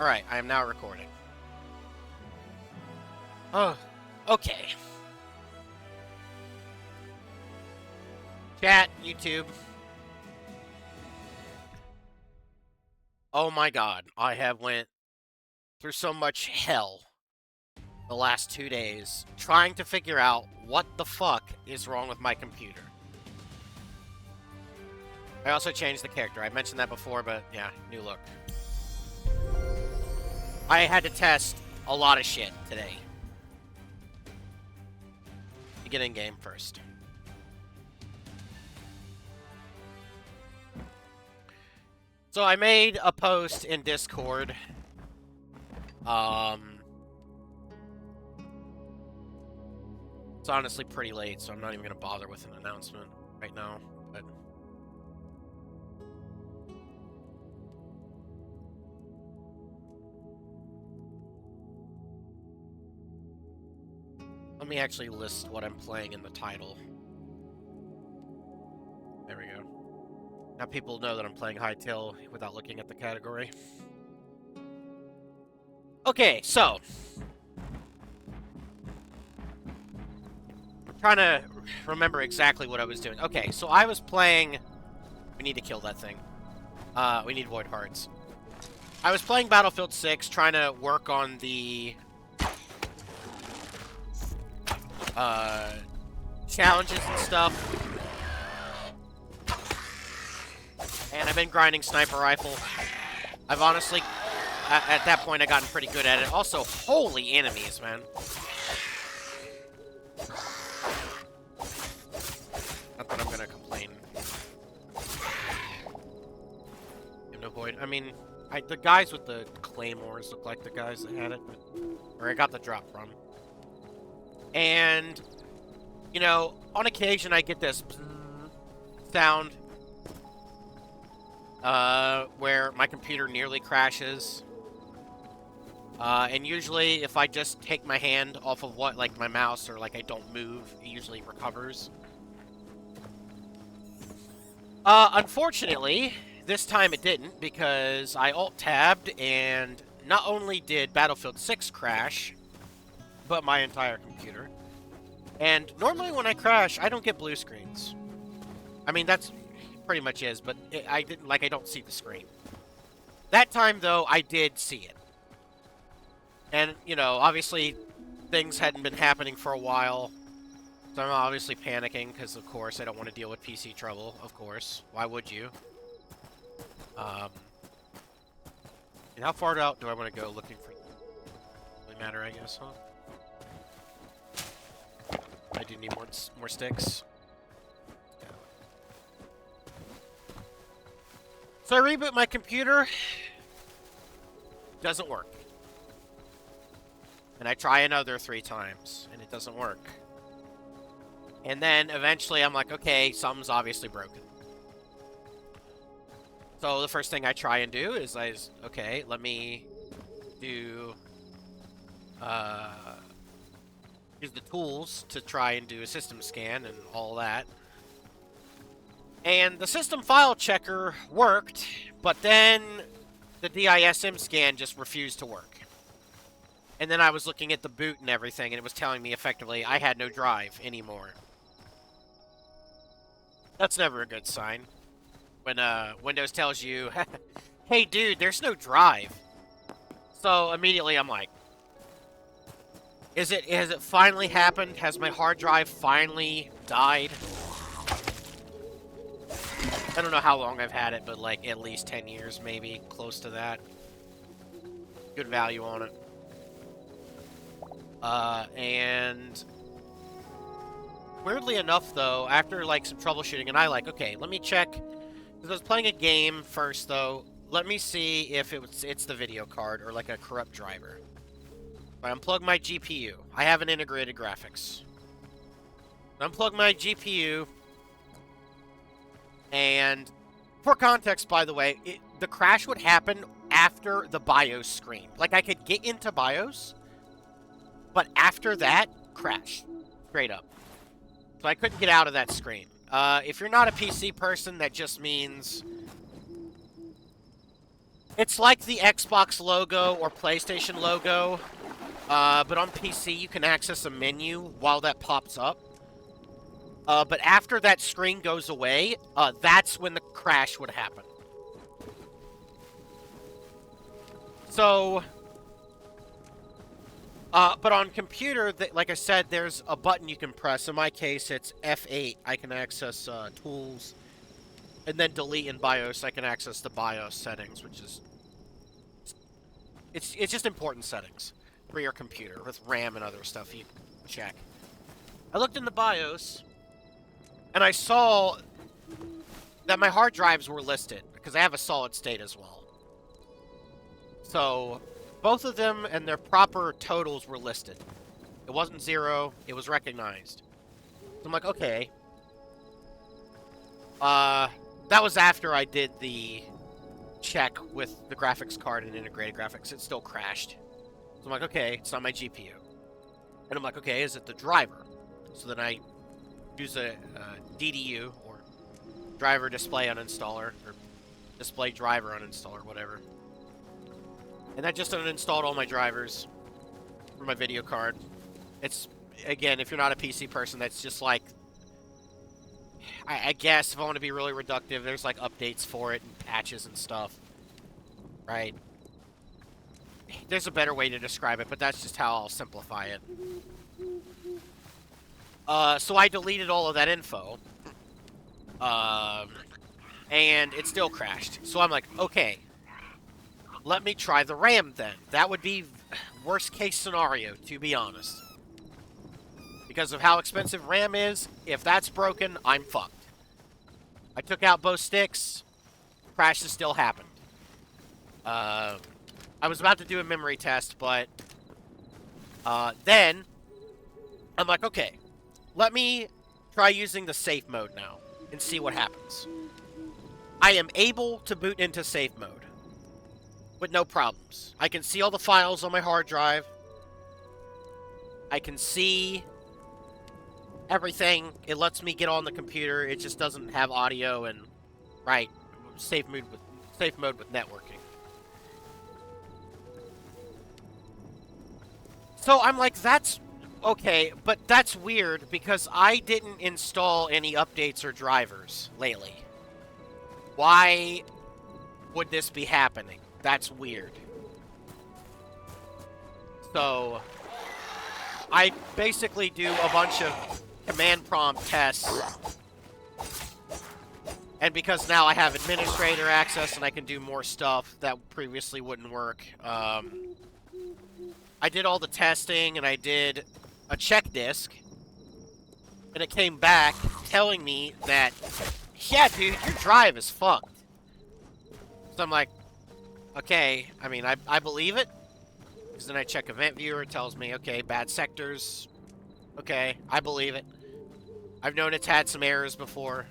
Alright, I am now recording. Oh, okay. Chat, YouTube. Oh my god, I have went through so much hell the last 2 days trying to figure out what the fuck is wrong with my computer. I also changed the character. I mentioned that before, but yeah, new look. I had to test a lot of shit today. To get in game first. So I made a post in Discord. It's honestly pretty late, so I'm not even gonna bother with an announcement right now, but let me actually list what I'm playing in the title. There we go. Now people know that I'm playing Hytale without looking at the category. Okay, so I'm trying to remember exactly what I was doing. Okay, so I was playing... We need to kill that thing. We need void hearts. I was playing Battlefield 6, trying to work on the challenges and stuff. And I've been grinding sniper rifle. I've honestly, at that point, I gotten pretty good at it. Also, holy enemies, man. Not that I'm gonna complain. No void. I mean, the guys with the claymores look like the guys that had it, where I got the drop from. And, you know, on occasion I get this sound where my computer nearly crashes. And usually if I just take my hand off of like my mouse or like I don't move, it usually recovers. Unfortunately, this time it didn't because I alt-tabbed and not only did Battlefield 6 crash, but my entire computer. And normally when I crash, I don't get blue screens. I mean, that's pretty much is, but I don't see the screen. That time, though, I did see it. And, you know, obviously, things hadn't been happening for a while. So I'm obviously panicking, because, of course, I don't want to deal with PC trouble, of course. Why would you? And how far out do I want to go looking for... Doesn't matter, I guess, huh? I do need more sticks. So I reboot my computer. Doesn't work. And I try another 3 times, and it doesn't work. And then eventually I'm like, okay, something's obviously broken. So the first thing I try and do is okay, let me do use the tools to try and do a system scan and all that. And the system file checker worked, but then the DISM scan just refused to work. And then I was looking at the boot and everything, and it was telling me effectively I had no drive anymore. That's never a good sign. When Windows tells you, hey dude, there's no drive. So immediately I'm like, has it finally happened? Has my hard drive finally died? I don't know how long I've had it, but like at least 10 years, maybe close to that. Good value on it. And weirdly enough, though, after like some troubleshooting, and okay, let me check. Because I was playing a game first, though. Let me see if it's the video card or like a corrupt driver. I unplug my GPU. I have an integrated graphics. Unplug my GPU. And for context, by the way, the crash would happen after the BIOS screen. Like, I could get into BIOS, but after that, crash. Straight up. So I couldn't get out of that screen. If you're not a PC person, that just means It's like the Xbox logo or PlayStation logo, but on PC you can access a menu while that pops up. But after that screen goes away, that's when the crash would happen. So, but on computer, like I said, there's a button you can press. In my case, it's F8. I can access tools, and then delete in BIOS. I can access the BIOS settings, which is it's just important settings for your computer with RAM and other stuff you check. I looked in the BIOS, and I saw that my hard drives were listed because I have a solid state as well. So both of them and their proper totals were listed. It wasn't zero, it was recognized. So I'm like, okay. That was after I did the check with the graphics card and integrated graphics. It still crashed. So I'm like, okay, it's not my GPU. And I'm like, okay, is it the driver? So then I use a DDU, or driver display uninstaller, or display driver uninstaller, whatever. And that just uninstalled all my drivers for my video card. It's, again, if you're not a PC person, that's just like, I guess if I want to be really reductive, there's like updates for it and patches and stuff. Right? There's a better way to describe it, but that's just how I'll simplify it. So I deleted all of that info. And it still crashed. So I'm like, okay, let me try the RAM then. That would be worst case scenario, to be honest. Because of how expensive RAM is, if that's broken, I'm fucked. I took out both sticks, crashes still happened. I was about to do a memory test, but then I'm like, okay, let me try using the safe mode now and see what happens. I am able to boot into safe mode with no problems. I can see all the files on my hard drive. I can see everything. It lets me get on the computer. It just doesn't have audio and, right, safe mode with networking. So I'm like, that's okay, but that's weird because I didn't install any updates or drivers lately. Why would this be happening? That's weird. So I basically do a bunch of command prompt tests. And because now I have administrator access and I can do more stuff that previously wouldn't work, I did all the testing and I did a check disk. And it came back telling me that, yeah, dude, your drive is fucked. So I'm like, okay, I mean, I believe it. Because then I check event viewer, it tells me, okay, bad sectors. Okay, I believe it. I've known it's had some errors before.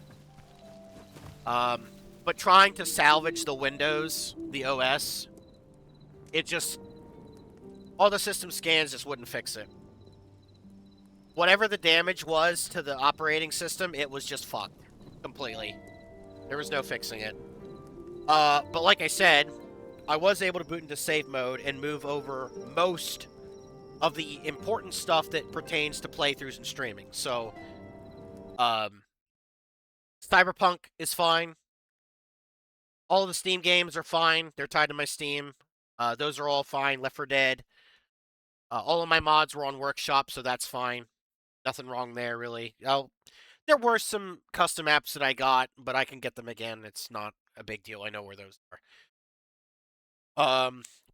But trying to salvage the Windows, the OS, it just, all the system scans just wouldn't fix it. Whatever the damage was to the operating system, it was just fucked completely. There was no fixing it. But like I said, I was able to boot into safe mode and move over most of the important stuff that pertains to playthroughs and streaming. So, Cyberpunk is fine. All of the Steam games are fine. They're tied to my Steam. Those are all fine. Left 4 Dead. All of my mods were on Workshop, so that's fine. Nothing wrong there, really. Oh, there were some custom apps that I got, but I can get them again. It's not a big deal. I know where those are.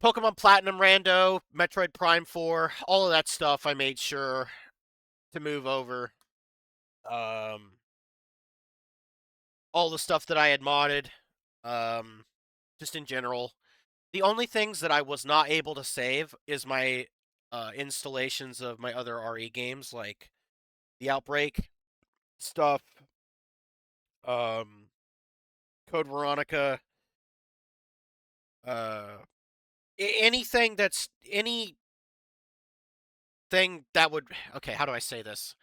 Pokemon Platinum Rando, Metroid Prime 4, all of that stuff I made sure to move over. All the stuff that I had modded, just in general. The only things that I was not able to save is my installations of my other RE games, like the Outbreak stuff, Code Veronica, anything that would, okay, how do I say this?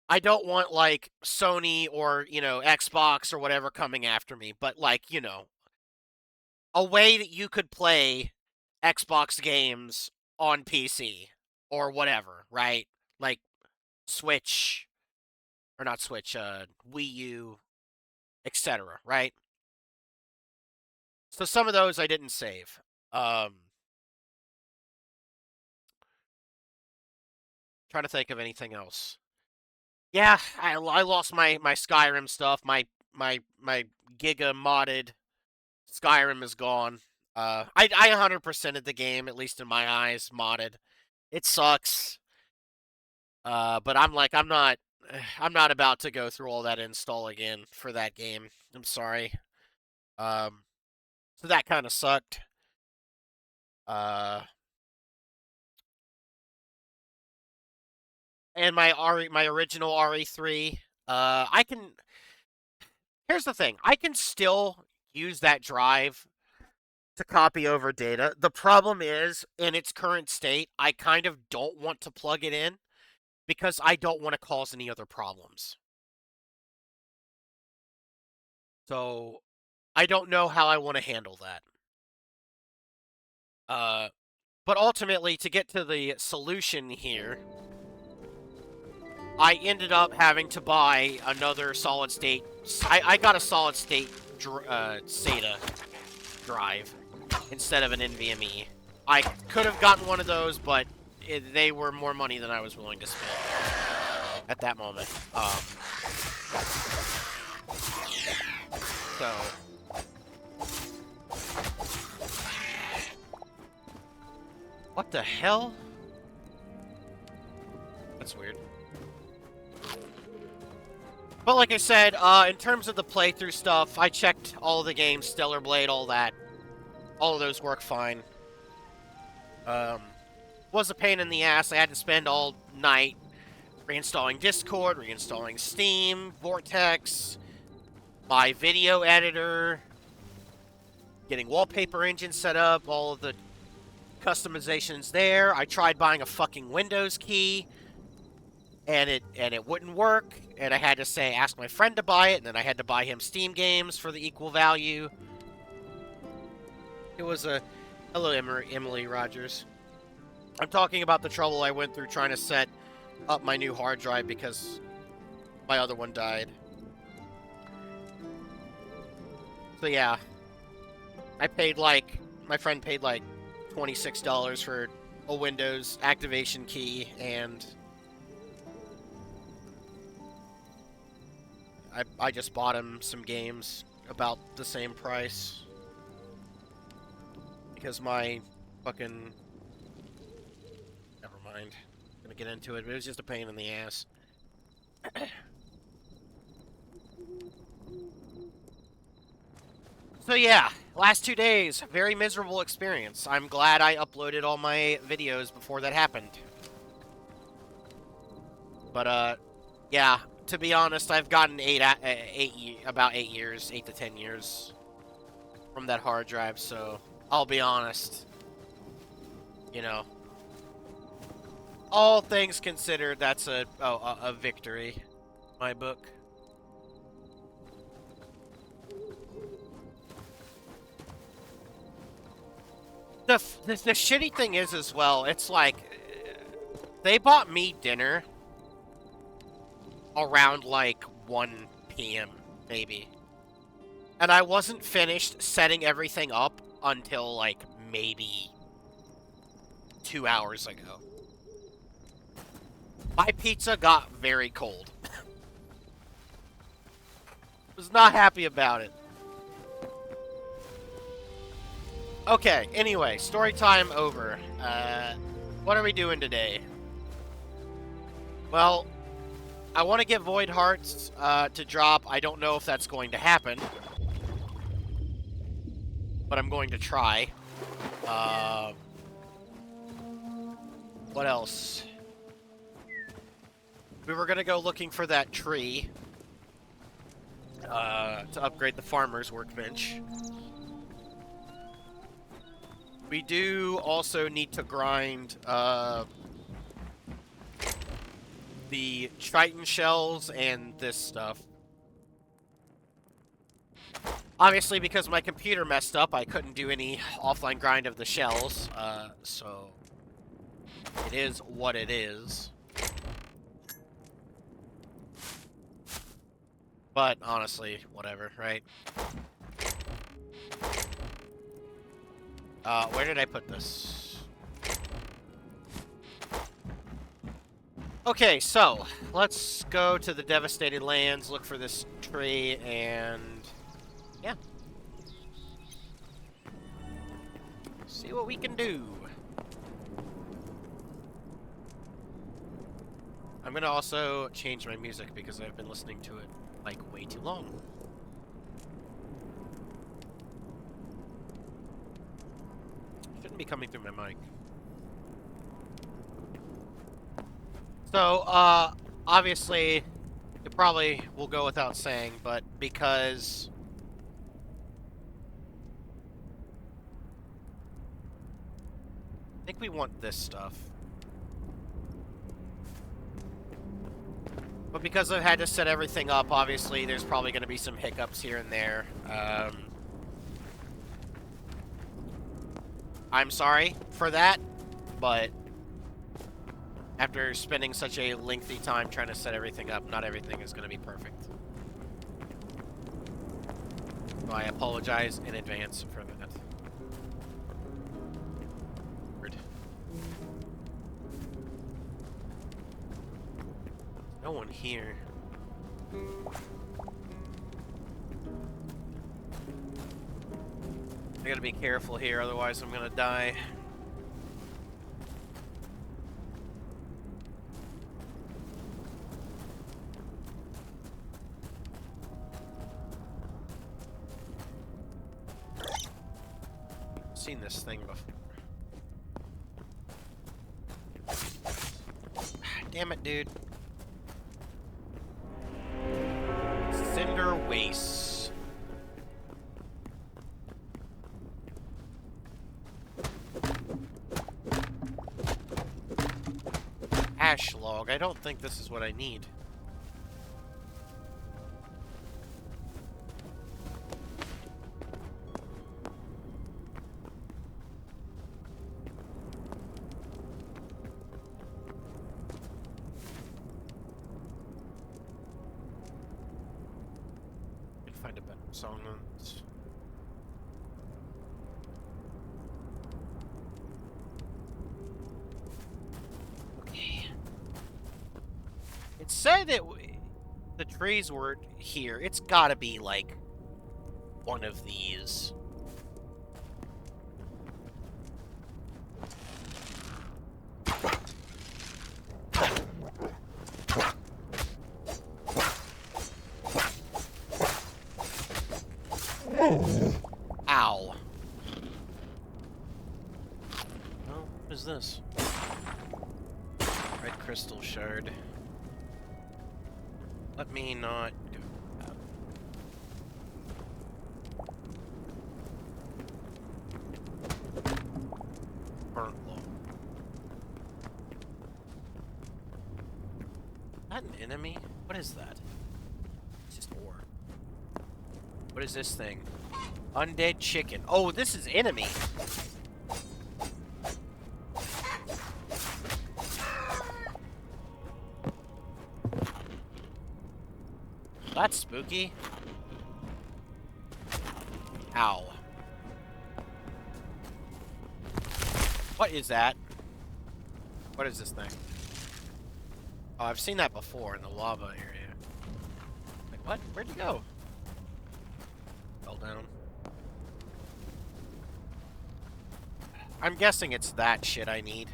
I don't want, like, Sony or, Xbox or whatever coming after me, but, like, a way that you could play Xbox games on PC or whatever, right? Like Switch, or not Switch, Wii U, etc., right? So some of those I didn't save. Trying to think of anything else. Yeah, I lost my Skyrim stuff. My Giga modded Skyrim is gone. I 100%ed the game, at least in my eyes, modded. It sucks. But I'm not about to go through all that install again for that game. I'm sorry. Um, so that kind of sucked. Uh, and my original RE3, I can. Here's the thing. I can still use that drive to copy over data. The problem is, in its current state, I kind of don't want to plug it in because I don't want to cause any other problems. So I don't know how I want to handle that. But ultimately, to get to the solution here, I ended up having to buy another solid state. I got a solid state SATA drive instead of an NVMe. I could have gotten one of those, but they were more money than I was willing to spend at that moment. So what the hell? That's weird. But like I said, in terms of the playthrough stuff, I checked all of the games, Stellar Blade, all that. All of those work fine. Was a pain in the ass. I had to spend all night reinstalling Discord, reinstalling Steam, Vortex, my video editor, getting wallpaper engine set up, all of the customizations there. I tried buying a fucking Windows key, and it wouldn't work, and I had to ask my friend to buy it, and then I had to buy him Steam games for the equal value. It was a... Hello, Emily Rogers. I'm talking about the trouble I went through trying to set up my new hard drive because my other one died. So yeah, my friend paid like $26 for a Windows activation key, and I just bought him some games about the same price. Because my fucking... Never mind. I'm gonna get into it, but it was just a pain in the ass. So yeah, last 2 days, very miserable experience. I'm glad I uploaded all my videos before that happened. But yeah, to be honest, I've gotten about 8 years, 8 to 10 years from that hard drive, so I'll be honest. You know, all things considered, that's a victory in my book. The shitty thing is as well, it's like, they bought me dinner around like 1 p.m. maybe. And I wasn't finished setting everything up until like maybe 2 hours ago. My pizza got very cold. Was not happy about it. Okay, anyway, story time over. What are we doing today? Well, I want to get Void Hearts to drop. I don't know if that's going to happen, but I'm going to try. What else? We were going to go looking for that tree to upgrade the farmer's workbench. We do also need to grind the Chitin shells and this stuff. Obviously, because my computer messed up, I couldn't do any offline grind of the shells, so it is what it is. But honestly, whatever, right? Where did I put this? Okay, so let's go to the devastated lands, look for this tree, and yeah. See what we can do. I'm gonna also change my music because I've been listening to it, like, way too long. Shouldn't be coming through my mic. So, obviously, it probably will go without saying, but because I think we want this stuff. But because I've had to set everything up, obviously, there's probably going to be some hiccups here and there. I'm sorry for that, but after spending such a lengthy time trying to set everything up, not everything is going to be perfect. So I apologize in advance for that. Weird. No one here. I gotta be careful here, otherwise I'm gonna die. Seen this thing before. Damn it, dude. Cinder wastes. Ash log. I don't think this is what I need. Find a better song on this. Okay. It said that the trees were here. It's gotta be, like, one of these. Ow. Oh, what is this? Red crystal shard. Let me not do that. Burnt log. Is that an enemy? What is that? It's just ore. What is this thing? Undead chicken. Oh, this is enemy. That's spooky. Ow. What is that? What is this thing? Oh, I've seen that before in the lava area. Like, what? Where'd you go? Fell down. I'm guessing it's that shit I need.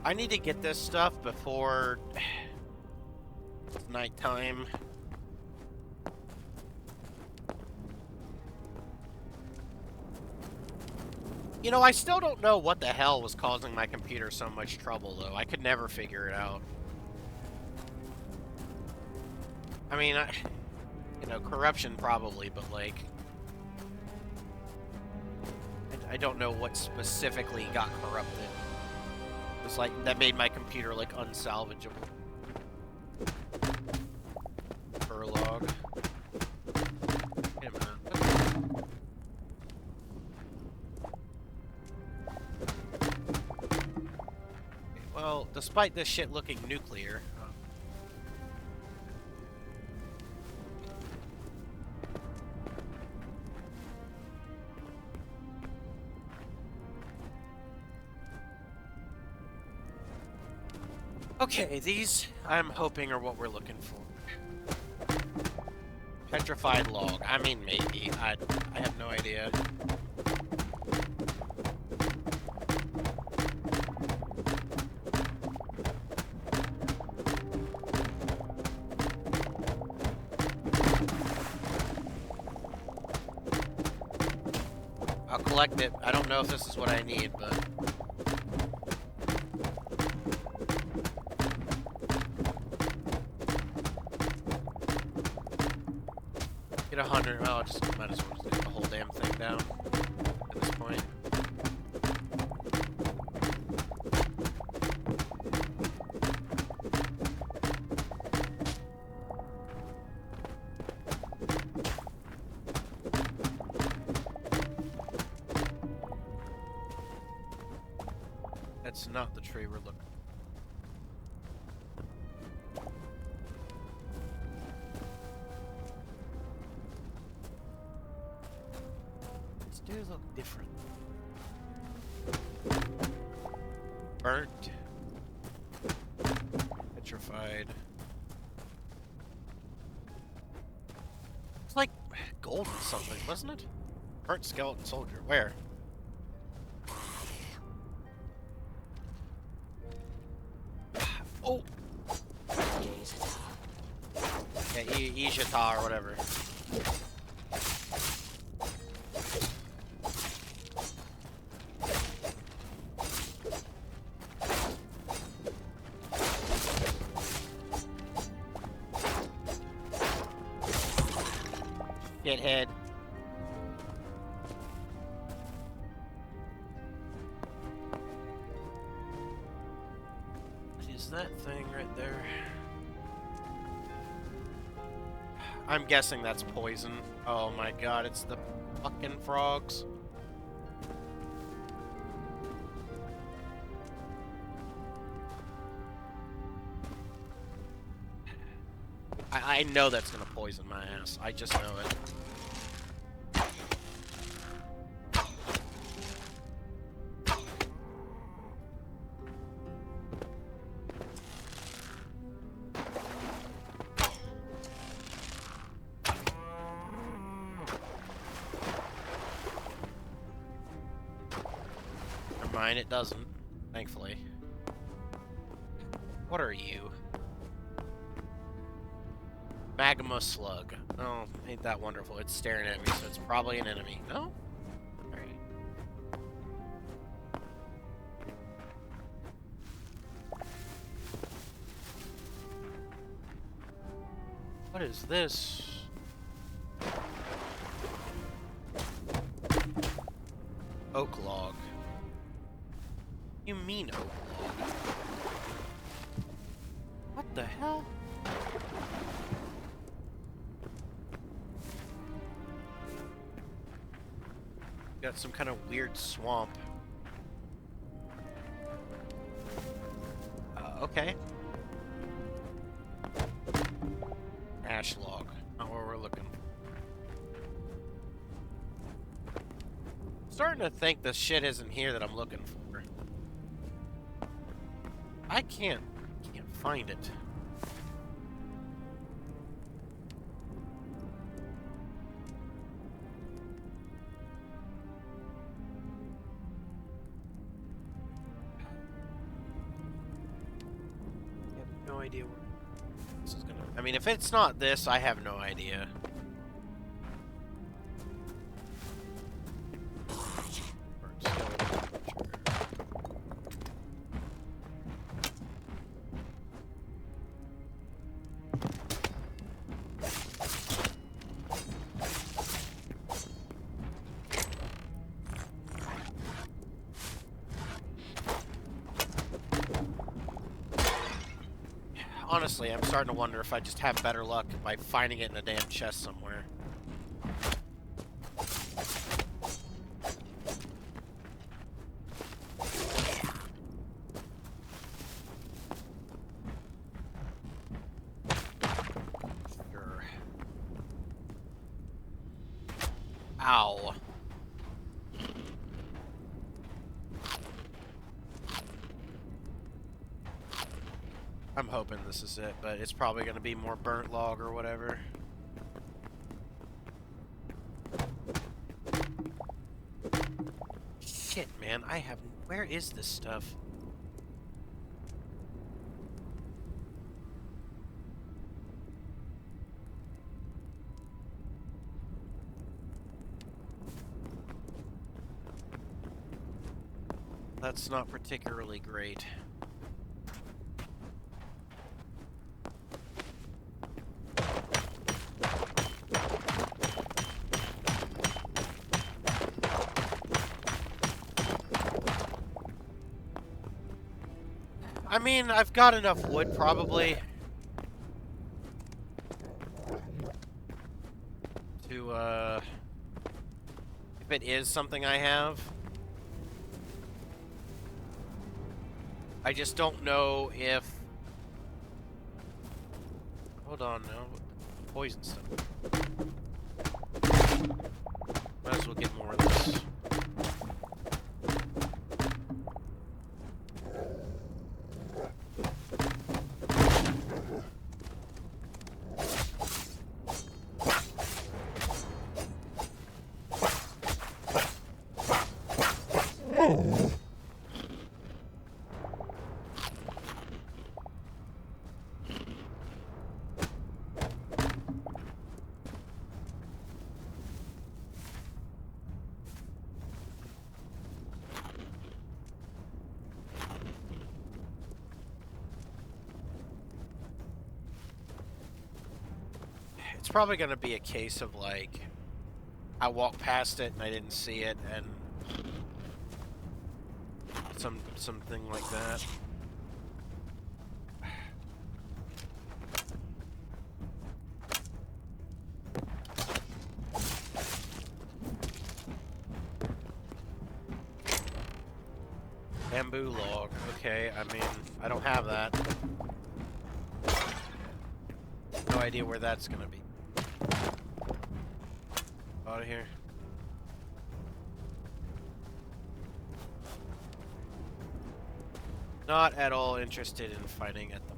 I need to get this stuff before it's nighttime. You know, I still don't know what the hell was causing my computer so much trouble, though. I could never figure it out. I mean, you know, corruption probably, but like, I don't know what specifically got corrupted. It was like that made my computer like unsalvageable. Log. Wait a minute. Okay, well, despite this shit looking nuclear. Okay, these I'm hoping are what we're looking for. Petrified log. I mean, maybe. I have no idea. I'll collect it. I don't know if this is what I need, but... Get 100. Oh, just might as well just get the whole damn thing down at this point. That's not the tree we're looking for. These look different. Burnt. Petrified. It's like gold or something, wasn't it? Burnt skeleton soldier. Where? Oh! Yeah, Ishita or whatever. Shithead. What is that thing right there? I'm guessing that's poison. Oh my god, it's the fucking frogs. I know that's gonna poison my ass. I just know it. Never mind, it doesn't. Thankfully. What are you? Magma slug. Oh, ain't that wonderful. It's staring at me, so it's probably an enemy. No? Alright. What is this? Oak log. You mean oak log? What the hell? Got some kind of weird swamp. Okay. Ash log. Not what we're looking for. Starting to think this shit isn't here that I'm looking for. I can't find it. No idea where this is gonna... I mean, if it's not this, I have no idea. Honestly, I'm starting to wonder if I just have better luck by finding it in a damn chest somewhere. Sure. Ow. I'm hoping this is it, but it's probably going to be more burnt log or whatever. Shit, man, I have... Where is this stuff? That's not particularly great. I mean, I've got enough wood, probably, to, if it is something I have. I just don't know if... Hold on, no. Poison stuff. Might as well get more of this. It's probably going to be a case of, like, I walked past it and I didn't see it, and something like that. Bamboo log. Okay, I mean, I don't have that. No idea where that's going to be. Out of here. Not at all interested in fighting at the...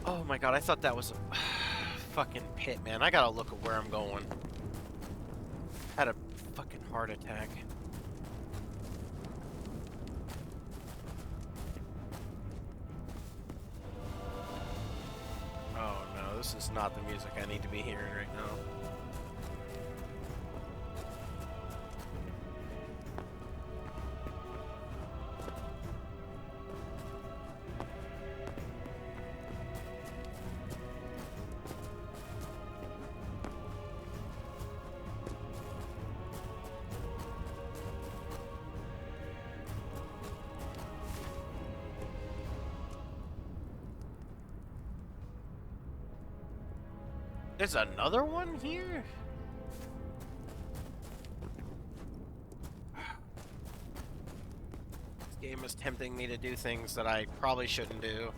Oh my god, I thought that was a fucking pit, man. I gotta look at where I'm going. Had a fucking heart attack. Oh no, this is not the music I need to be hearing right now. There's another one here? This game is tempting me to do things that I probably shouldn't do.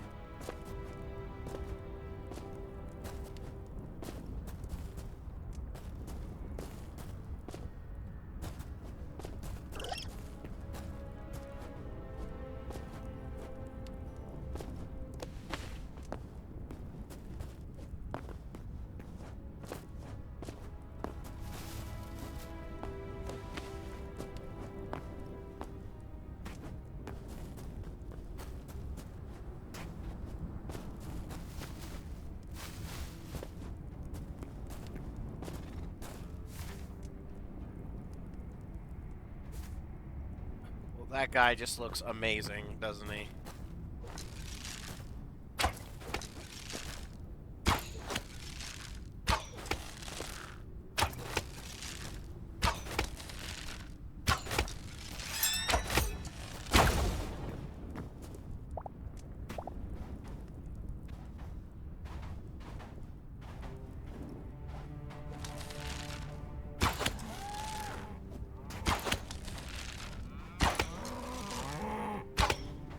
That guy just looks amazing, doesn't he?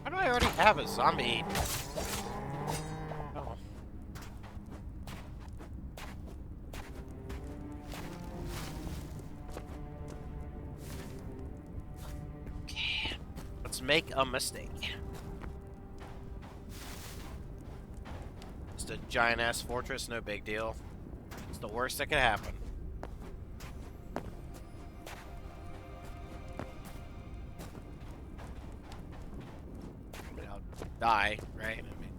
Why do I already have a zombie? Oh. Okay. Let's make a mistake. Just a giant-ass fortress, no big deal. It's the worst that could happen. I'll die, right? I mean,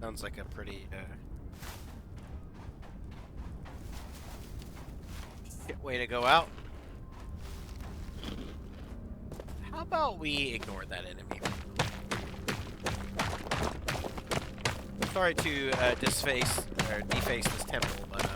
sounds like a pretty, way to go out. How about we ignore that enemy? Sorry to deface this temple, but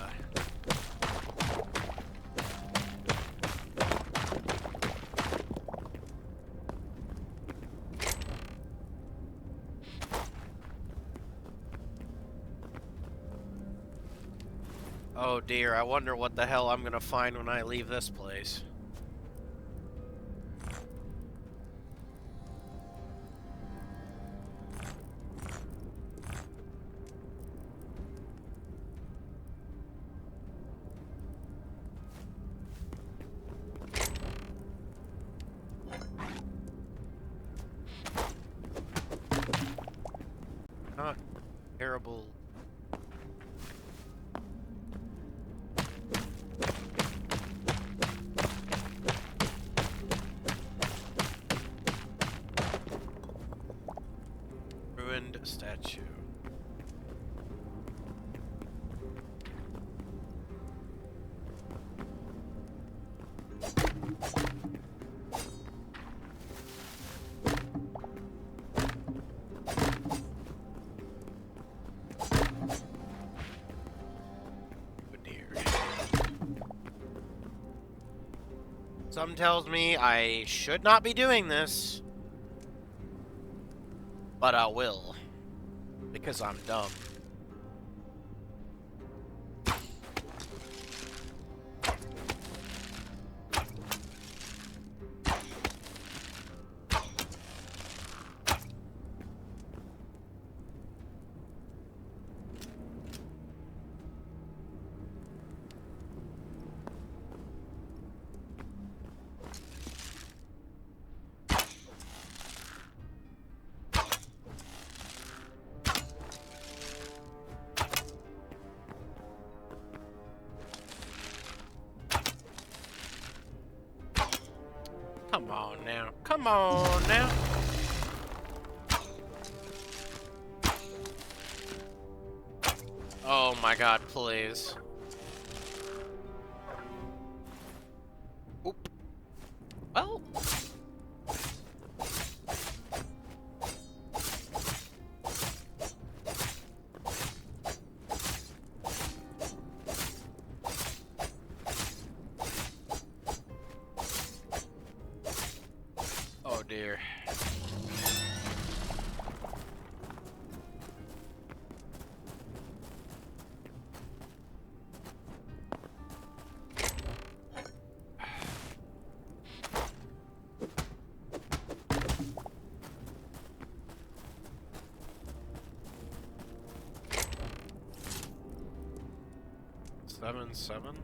oh dear, I wonder what the hell I'm gonna find when I leave this place. Not terrible. Ruined statue. Some tells me I should not be doing this, but I will, because I'm dumb. Come on now. Come on now. Oh my god, please. Oop. Well. Oh dear. Seven.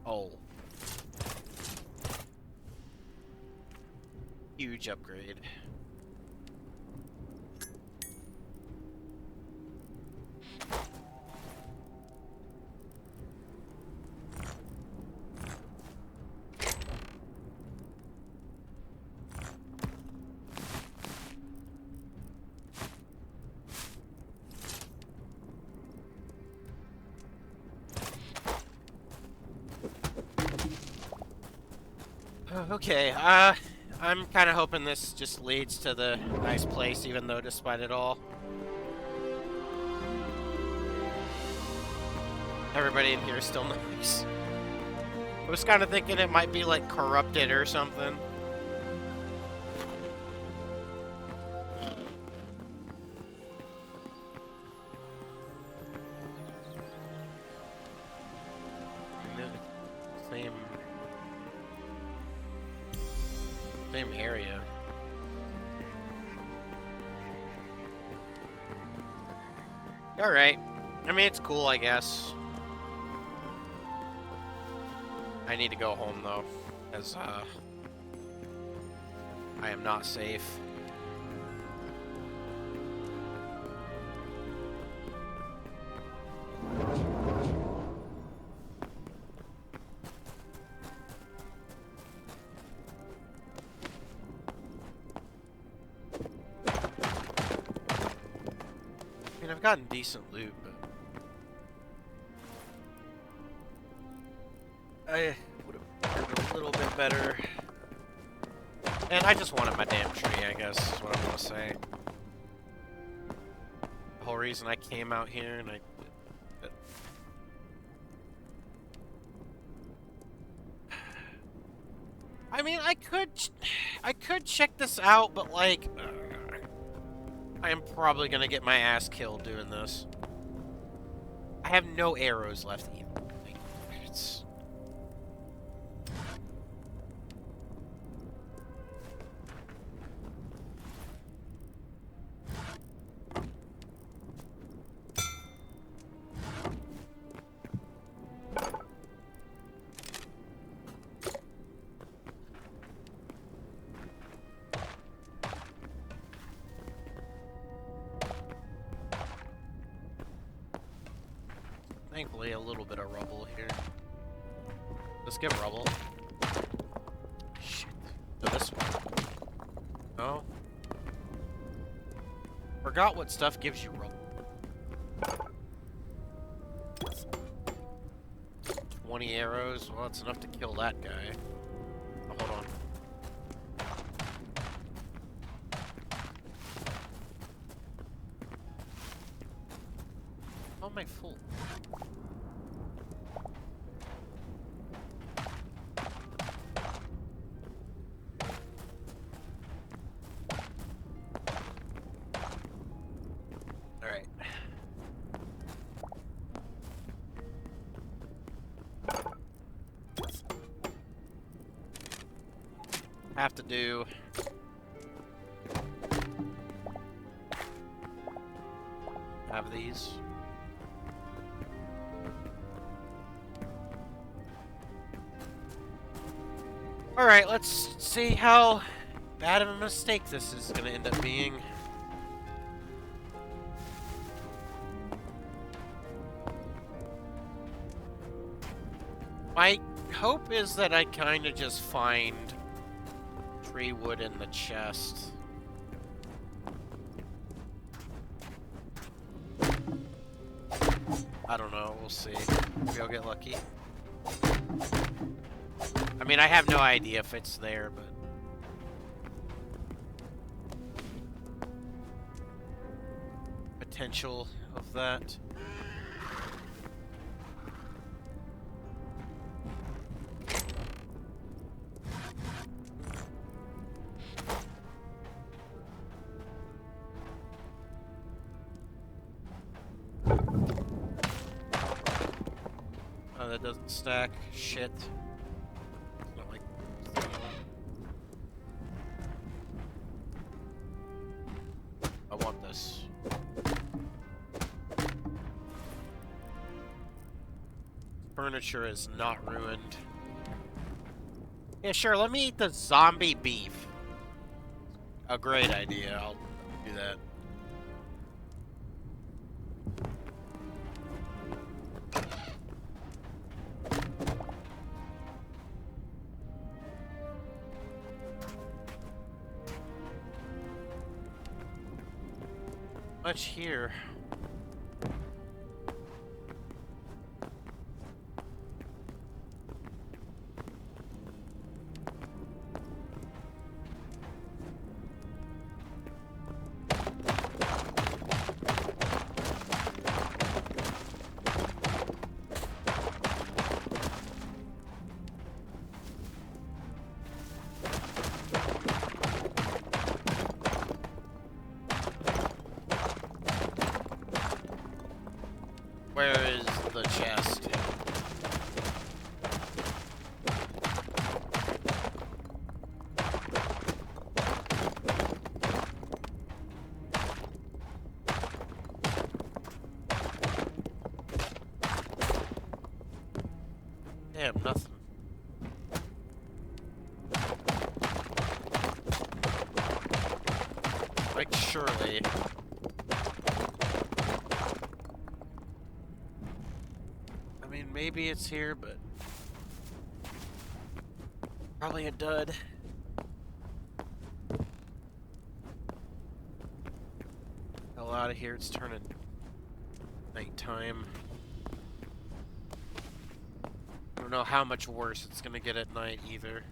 Oh. Huge upgrade. Okay, I'm kind of hoping this just leads to the nice place, even though despite it all, everybody in here is still nice. I was kind of thinking it might be, like, corrupted or something. Same area. Alright. I mean, it's cool, I guess. I need to go home, though, as, I am not safe. I mean, I've gotten decent loot, but I would have done a little bit better. And I just wanted my damn tree, I guess, is what I'm gonna say. The whole reason I came out here and I mean, I could check this out, but like, I am probably gonna get my ass killed doing this. I have no arrows left either. Like, it's... Thankfully, a little bit of rubble here. Let's get rubble. Shit. So this one. No. Forgot what stuff gives you rubble. 20 arrows. Well, that's enough to kill that guy. Oh, hold on. How am I full? Alright. Have to do... have these. Alright, let's see how bad of a mistake this is going to end up being. My hope is that I kind of just find tree wood in the chest. I don't know, we'll see. Maybe I'll get lucky. I mean, I have no idea if it's there, but... potential of that. Oh, that doesn't stack. Shit. Not like... I want this. Furniture is not ruined. Yeah, sure, let me eat the zombie beef. A great idea, I'll do that. Much here. Where is the chest? Damn, nothing. Like, surely. I mean, maybe it's here, but probably a dud. Hell out of here, it's turning nighttime. I don't know how much worse it's gonna get at night either.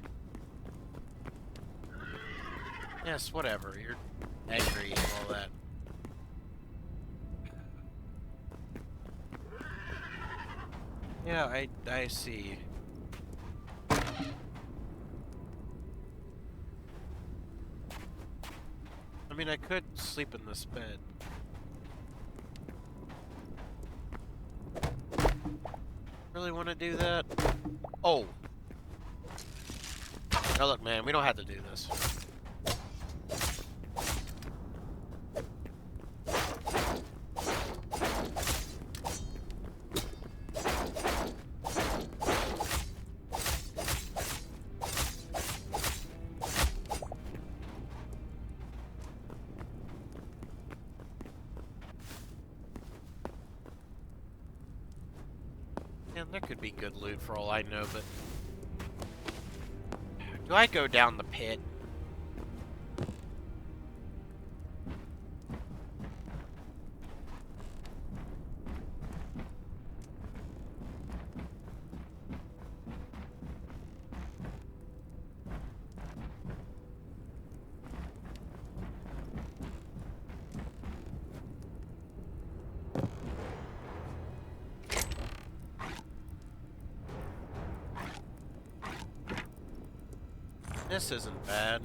Yes, whatever, you're angry and all that. Yeah, I see. I mean, I could sleep in this bed. Really want to do that? Oh. Now look, man, we don't have to do this. Man, there could be good loot for all I know, but... Do I go down the pit? This isn't bad.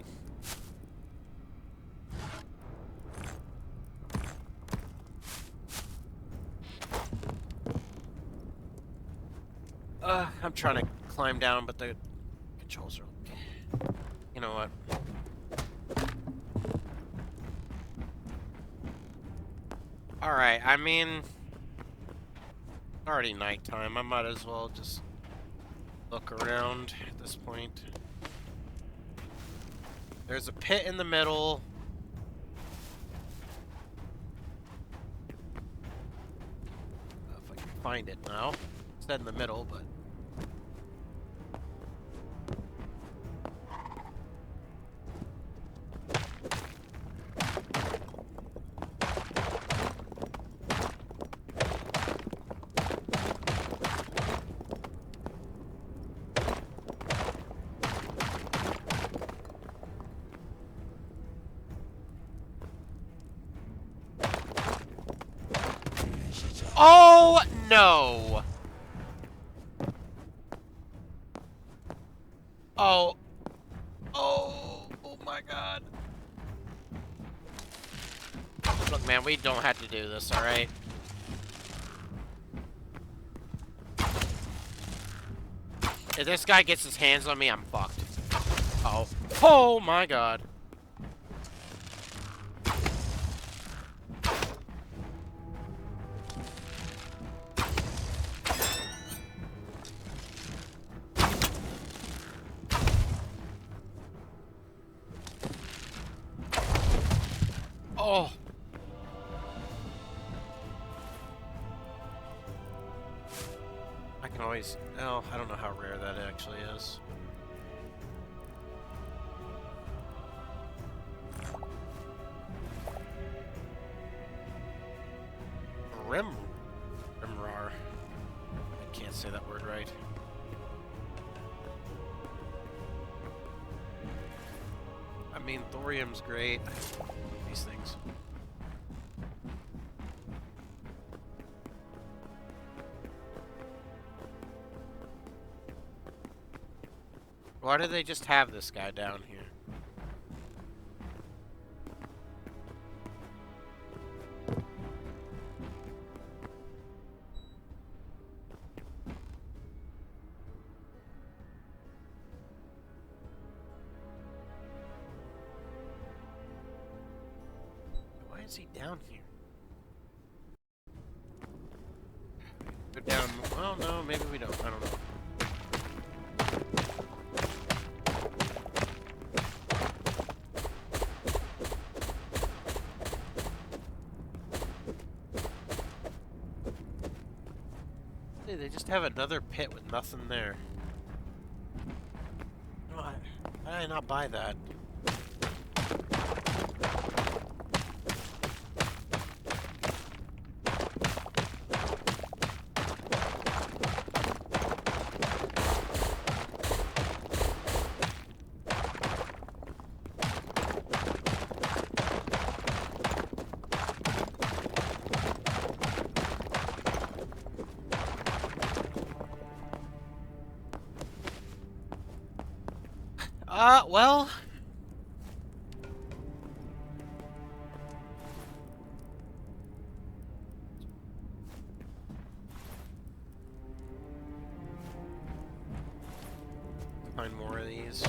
I'm trying to climb down, but the controls are... You know what? Alright, I mean... Already nighttime, I might as well just look around at this point. There's a pit in the middle. I don't know if I can find it now. It's dead in the middle, but... Oh, no! Oh. Oh my god. Look, man, we don't have to do this, alright? If this guy gets his hands on me, I'm fucked. Oh. Oh my god. Oh. I can always... Oh, I don't know how rare that actually is. Rimrar. I can't say that word right. I mean, thorium's great. These things. Why do they just have this guy down here? is he down here? Go down. Well, no, maybe we don't. I don't know. Hey, they just have another pit with nothing there. No, why did I not buy that? Well... Find more of these.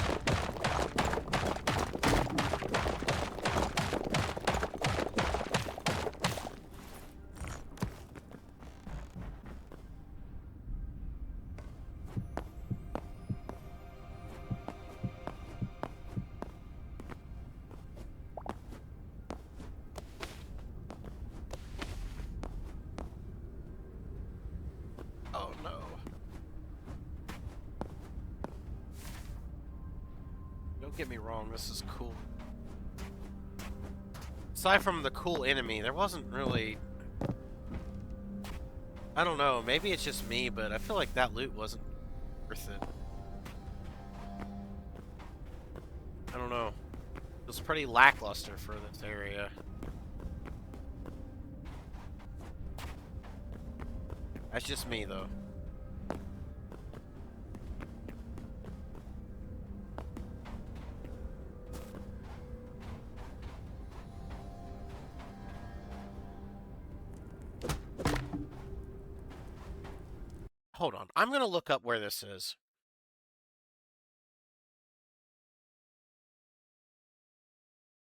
Oh no. Don't get me wrong, this is cool. Aside from the cool enemy, there wasn't really... I don't know, maybe it's just me, but I feel like that loot wasn't worth it. I don't know. It was pretty lackluster for this area. That's just me, though. Hold on. I'm going to look up where this is.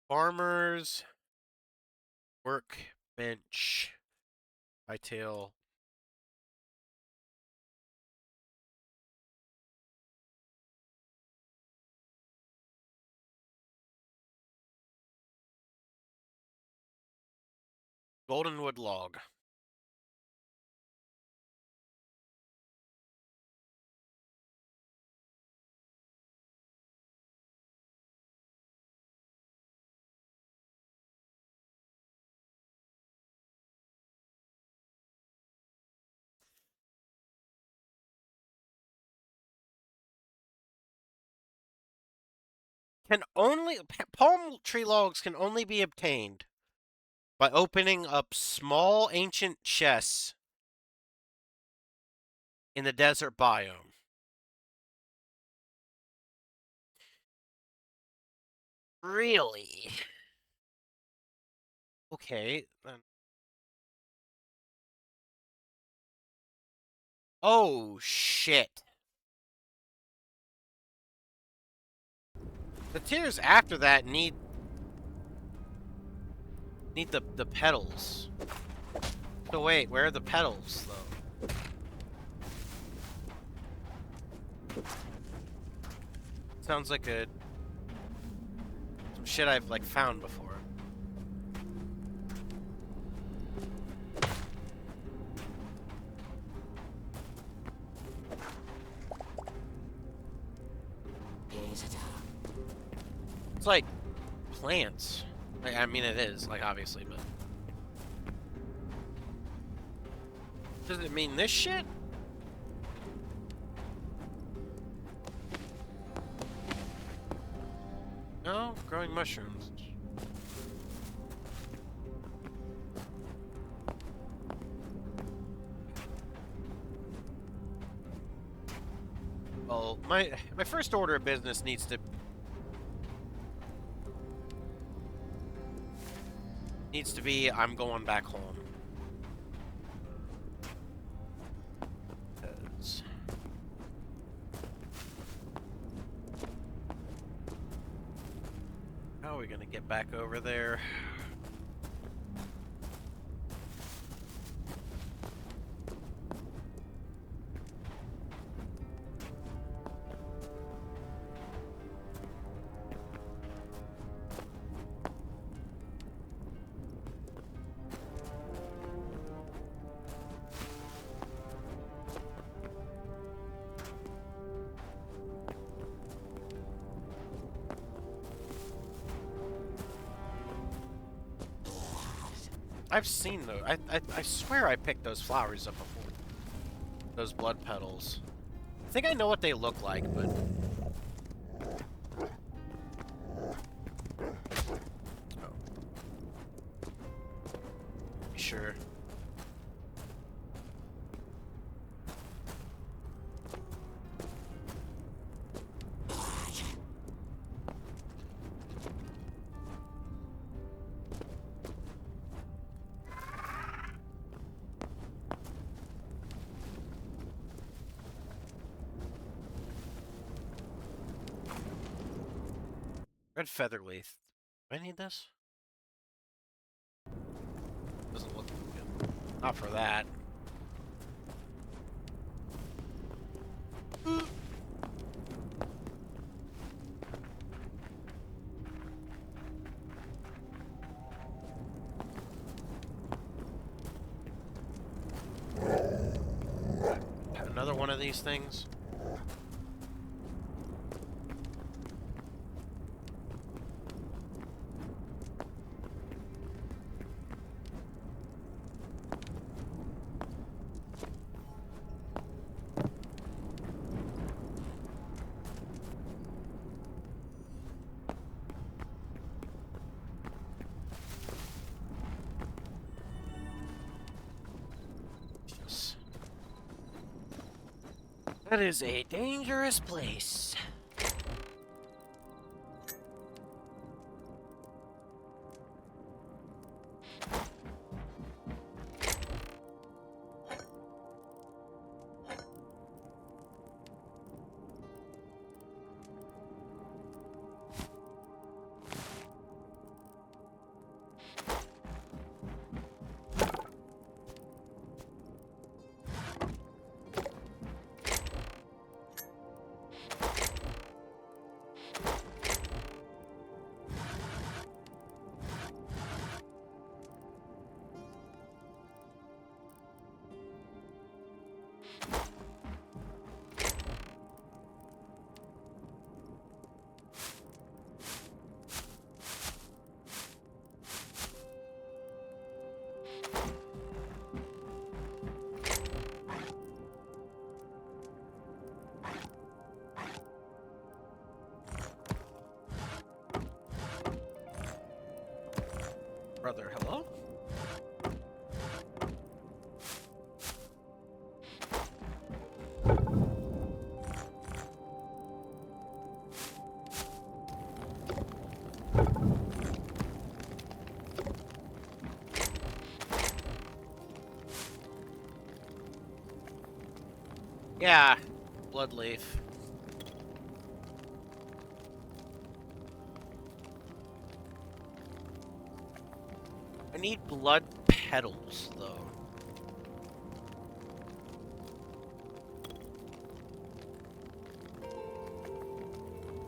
Farmers Workbench. Hytale. Goldenwood log. Palm tree logs can only be obtained by opening up small ancient chests in the desert biome. Really? Okay, then. Oh, shit. The tiers after that need the petals. So wait, where are the petals, though? Sounds like some shit I've, like, found before. It's like plants. I mean, it is, like, obviously, but... Does it mean this shit? No, growing mushrooms. Well, my first order of business needs to be I'm going back home. 'Cause how are we gonna get back over there? I've seen those. I swear I picked those flowers up before. Those blood petals. I think I know what they look like, but... Oh. Sure. Red feather leaf. Do I need this? Doesn't look good. Not for that. Another one of these things. That is a dangerous place. Brother, hello? Yeah, blood leaf. I need blood petals, though.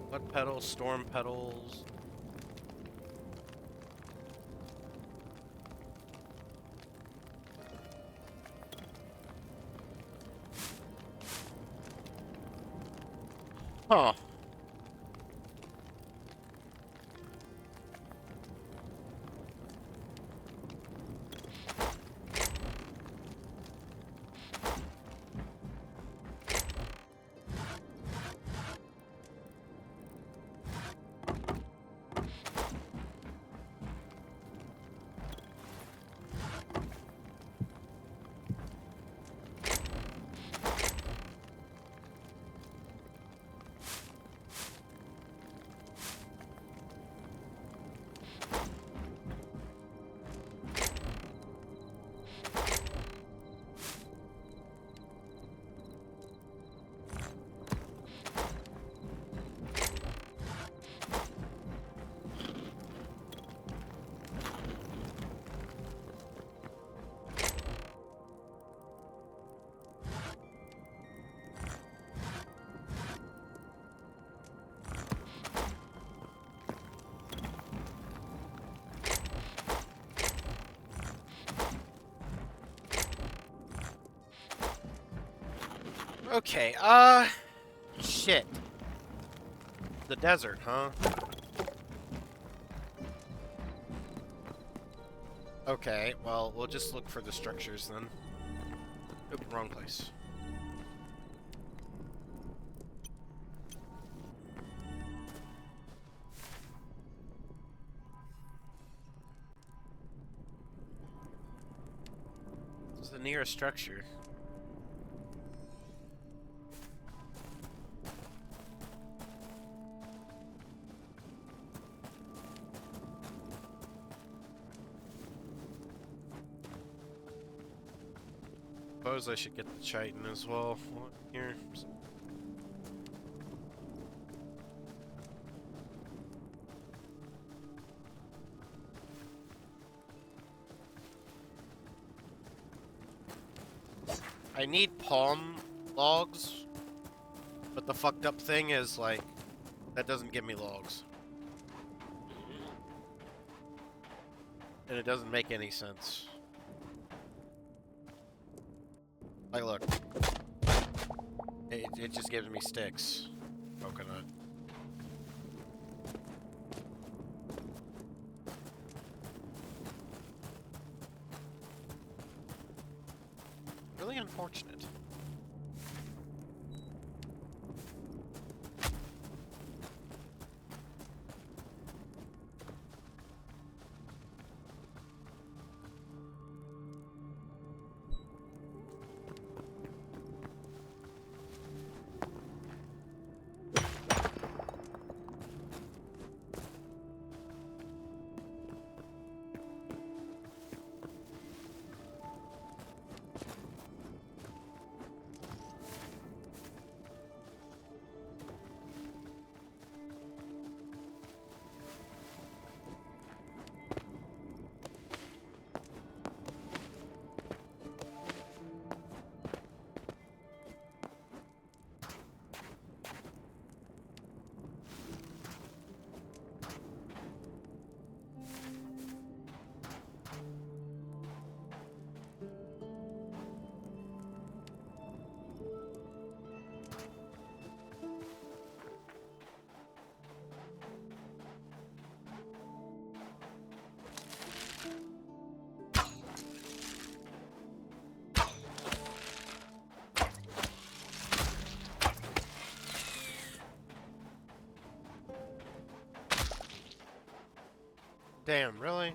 Blood petals, storm petals. Huh. Okay, shit. The desert, huh? Okay, well, we'll just look for the structures then. Oop, wrong place. This is the nearest structure. Suppose I should get the chitin as well. What here? I need palm logs, but the fucked up thing is, like, that doesn't give me logs. And it doesn't make any sense. Like, look. It just gives me sticks. Coconut. Really unfortunate. Damn, really?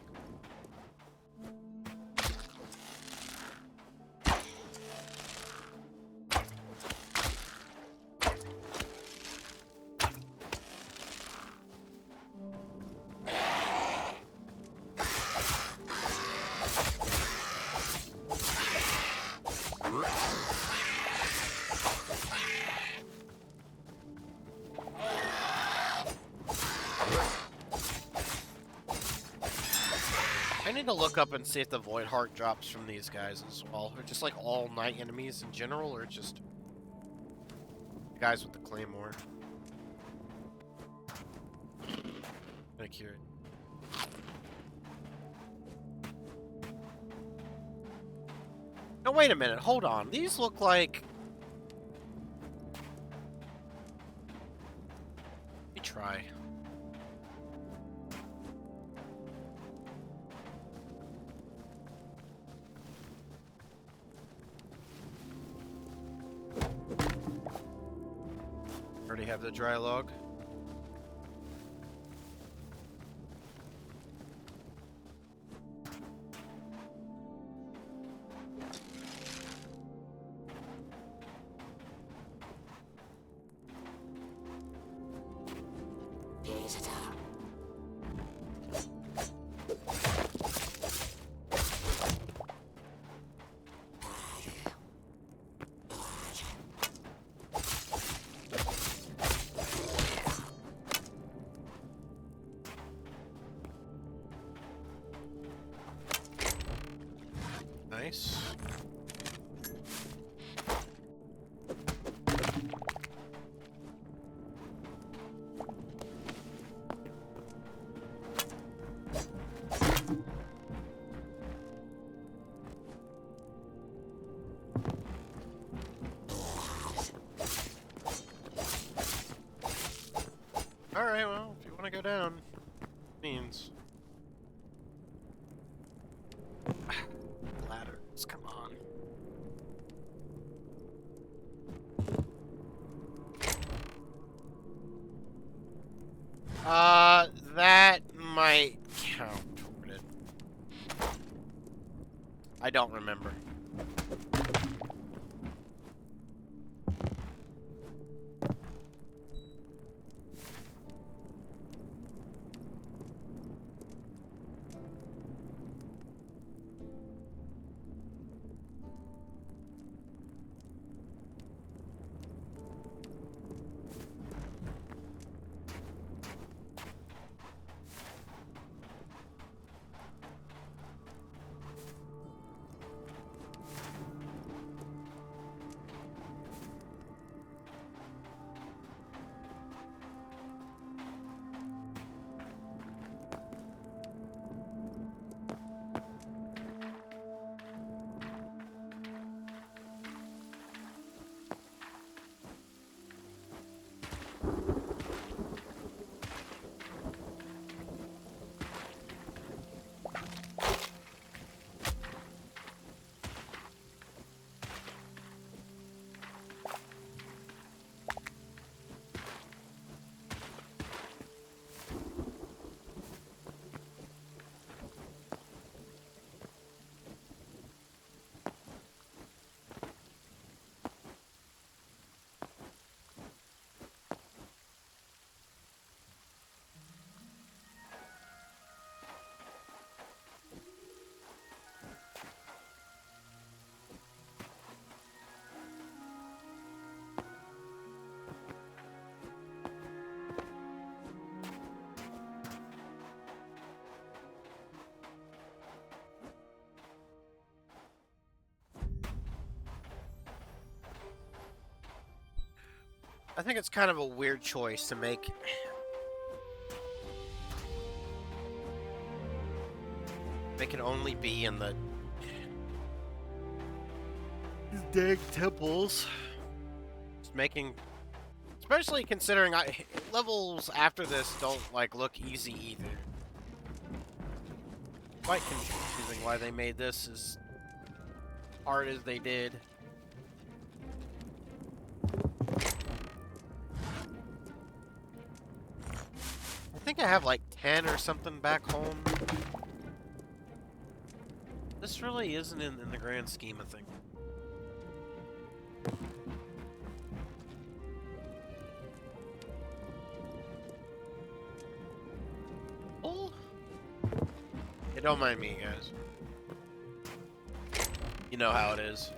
I need to look up and see if the Void Heart drops from these guys as well. Or just like all night enemies in general, or just guys with the Claymore. Thank you. No, wait a minute. Hold on. These look like... Let me try. Already have the dry log. Nice. Alright, well, if you want to go down, means. I don't remember. I think it's kind of a weird choice to make. They can only be in the dang temples. Just making, especially considering levels after this don't like look easy either. Quite confusing why they made this as hard as they did. I think I have like 10 or something back home. This really isn't in the grand scheme of things. Oh! Hey, don't mind me, guys. You know how it is.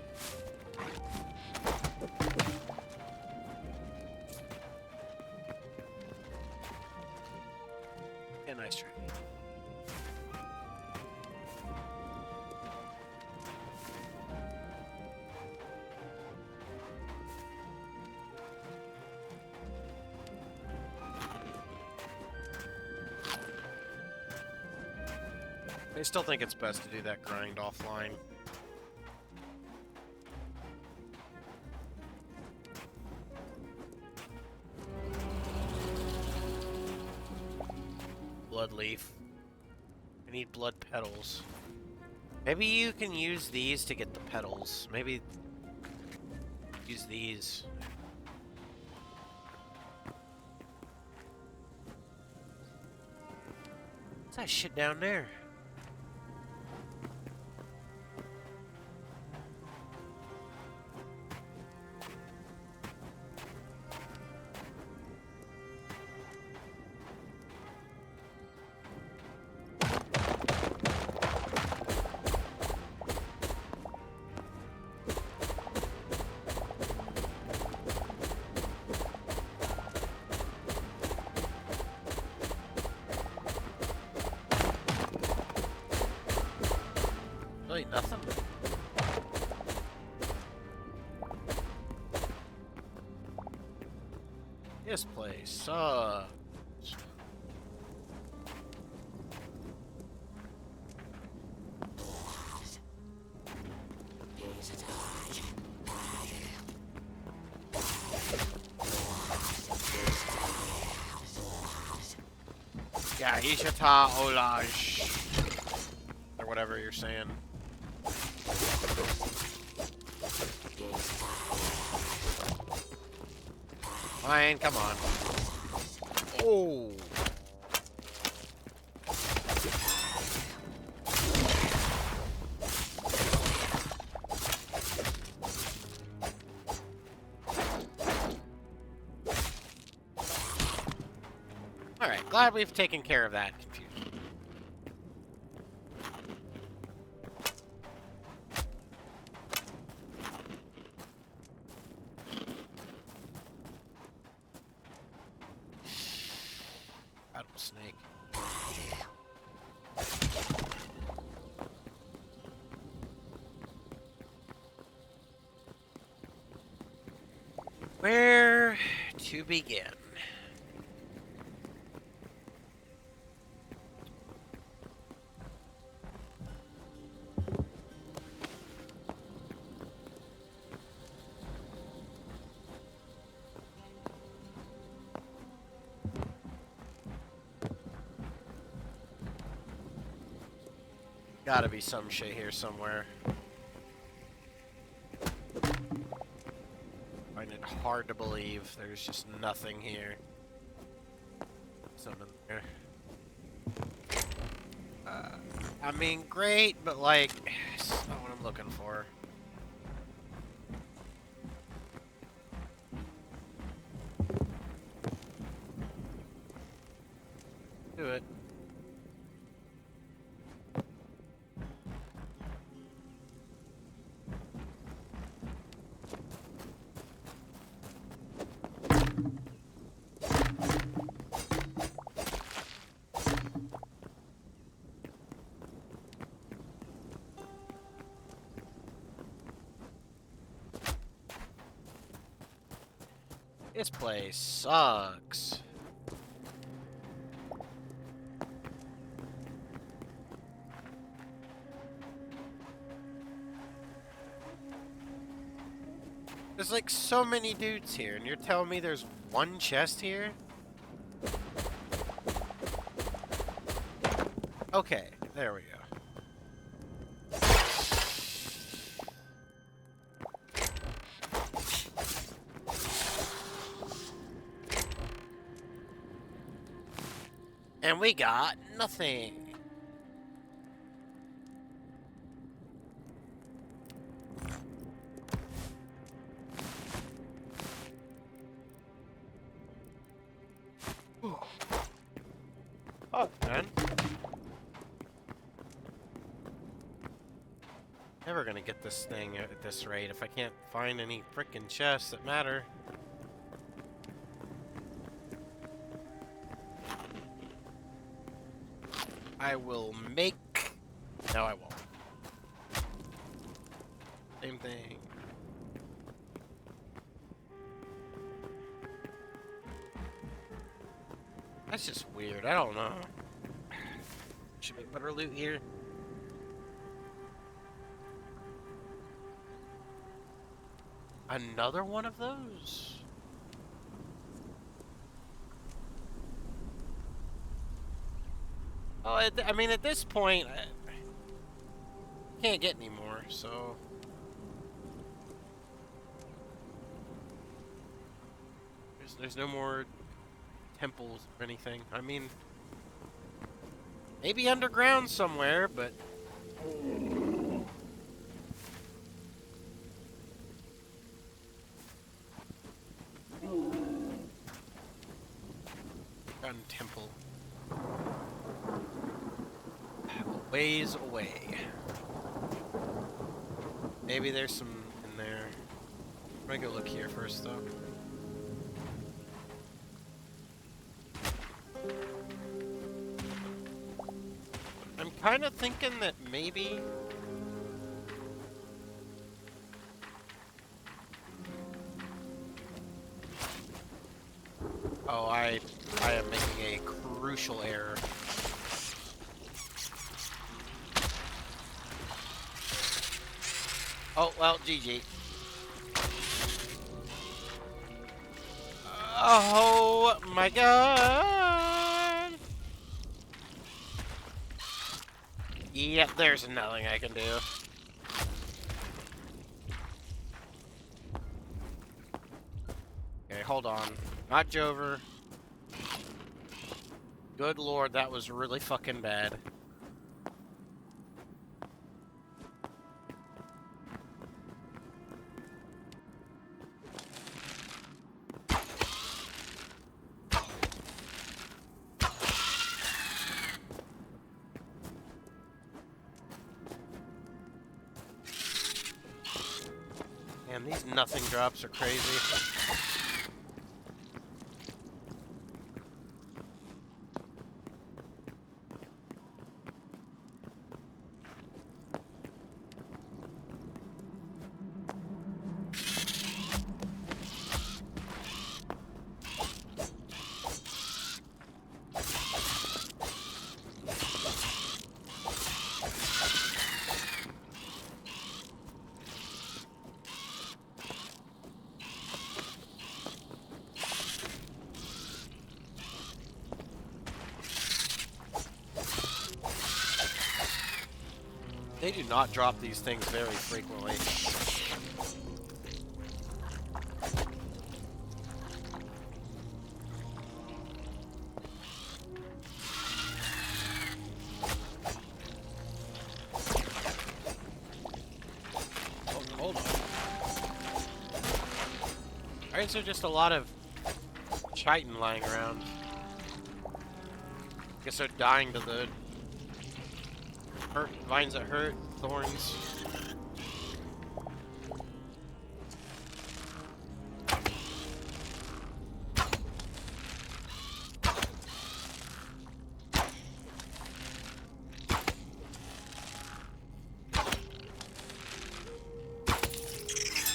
Yeah, nice try. I still think it's best to do that grind offline. Blood leaf. I need blood petals. Maybe you can use these to get the petals. Maybe use these. What's that shit down there? Really nothing. This place sucks. Yeah, Ishata Olaj. Or whatever you're saying. Fine, come on. Oh. glad we've taken care of that confusion. Rattlesnake. Where to begin? Gotta be some shit here somewhere. Find it hard to believe there's just nothing here. Something there. I mean, great, but like, it's not what I'm looking for. Do it. This place sucks. There's like so many dudes here, and you're telling me there's one chest here? Okay, there we go. And we got nothing. Oh, man. Never gonna get this thing at this rate if I can't find any frickin' chests that matter. I will make... No, I won't. Same thing. That's just weird. I don't know. Should be better loot here. Another one of those? Oh, I mean, at this point, I can't get any more, so... There's no more temples or anything. I mean, maybe underground somewhere, but... Gun temple. Ways away. Maybe there's some in there. I'm gonna go look here first, though. I'm kind of thinking that maybe... Oh, I am making a crucial error. Oh, well, GG. Oh my god! Yep, there's nothing I can do. Okay, hold on. Not Jover. Good lord, that was really fucking bad. Man, these nothing drops are crazy. They do not drop these things very frequently. Oh, hold on. Why is there just a lot of chitin lying around? I guess they're dying to the hurt, vines that hurt, thorns.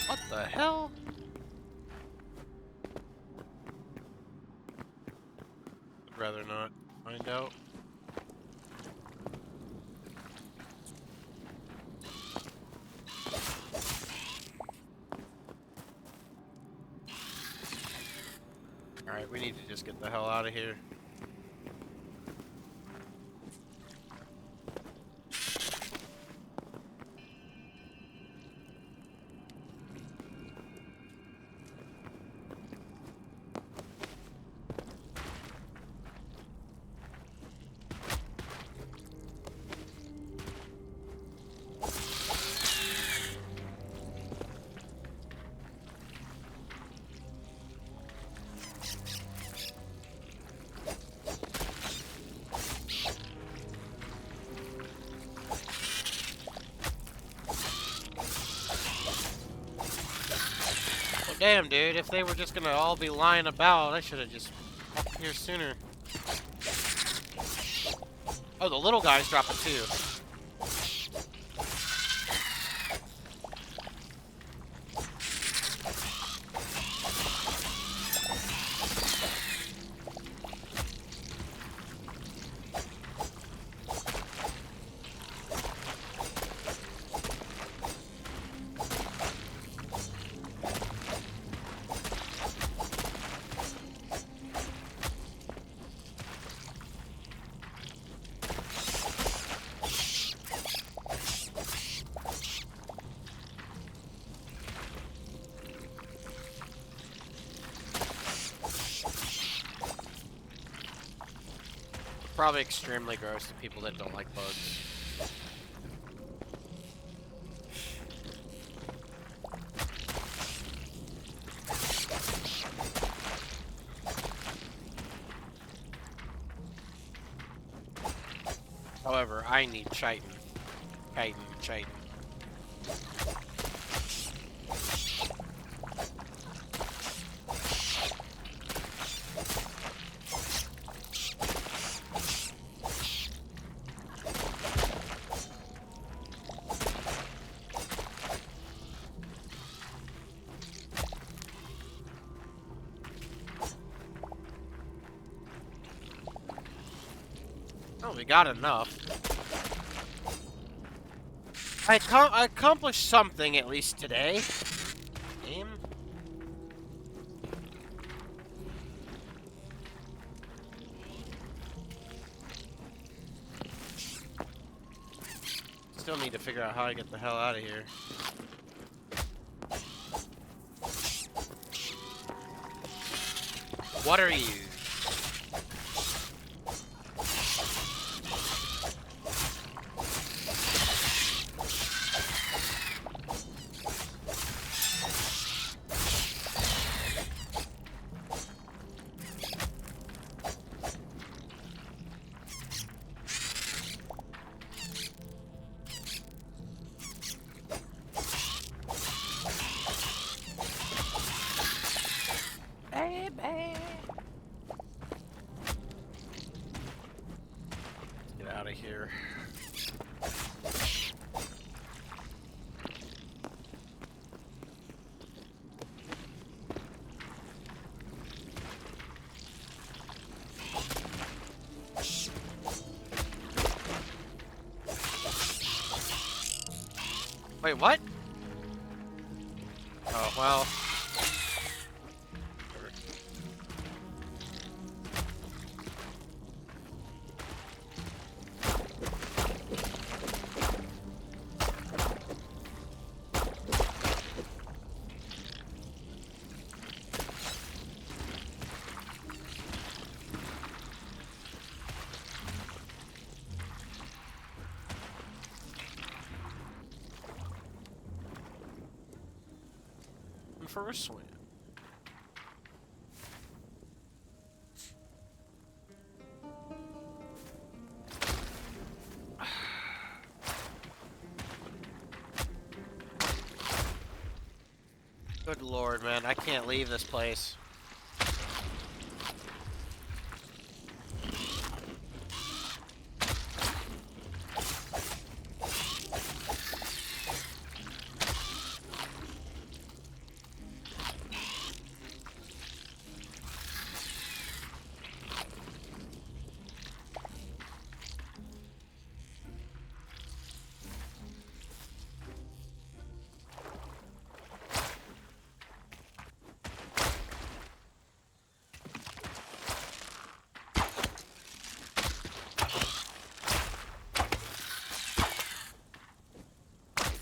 What the hell? I'd rather not find out. Alright, we need to just get the hell out of here. Damn, dude, if they were just gonna all be lying about, I should have just walked here sooner. Oh, the little guys drop it too. Probably extremely gross to people that don't like bugs. However, I need chitin. Chitin. Oh, we got enough. I accomplished something at least today. Game. Still need to figure out how to get the hell out of here. What are you? Wait, what? Oh, well. For a swim. Good lord, man. I can't leave this place.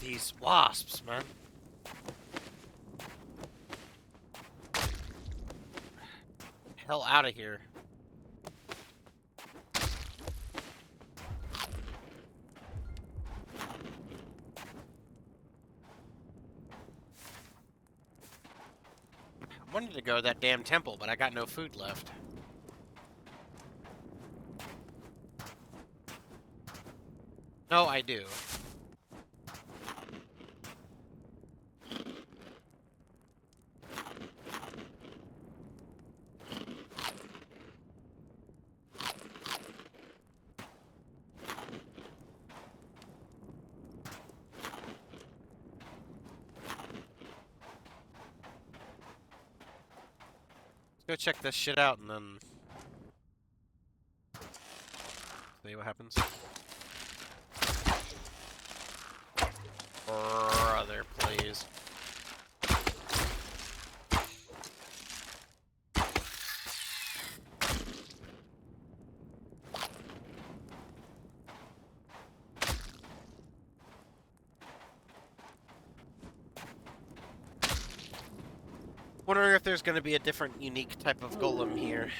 These wasps, man. Hell out of here. I wanted to go to that damn temple, but I got no food left. No, I do. Go check this shit out and then see what happens. Brother, please. Wondering if there's going to be a different, unique type of golem here.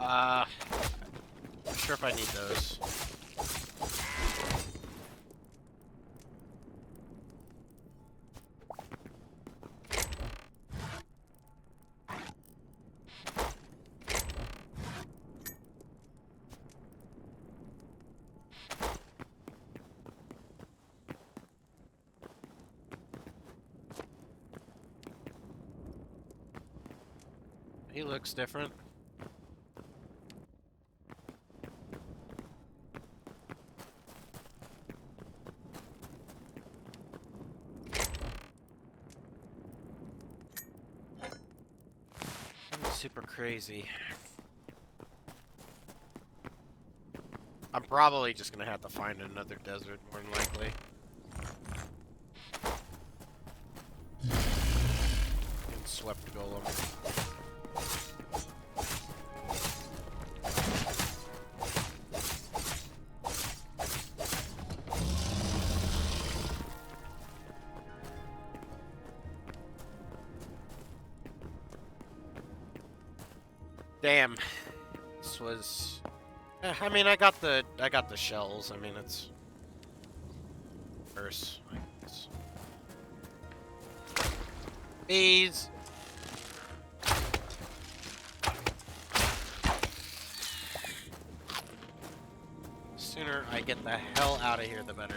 Not sure if I need those. He looks different. Super crazy. I'm probably just gonna have to find another desert, more than likely. And swept golem. Damn. This was... I mean, I got the shells. I mean, it's... worse, I guess. Bees! Sooner I get the hell out of here, the better.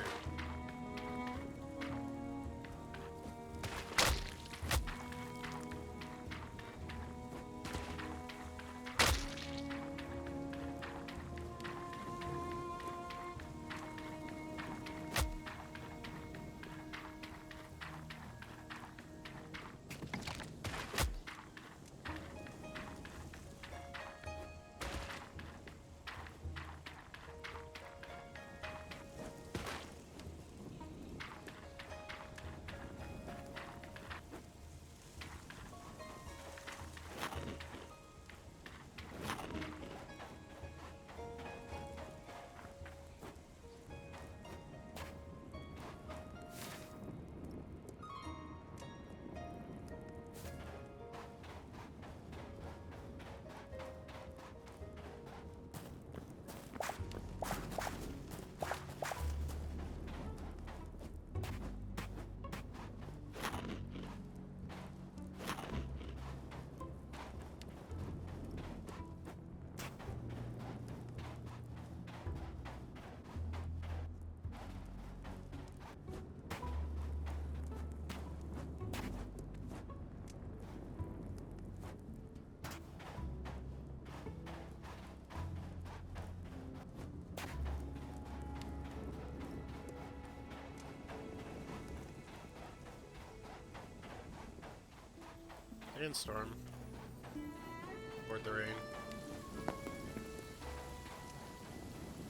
And storm. Toward the rain.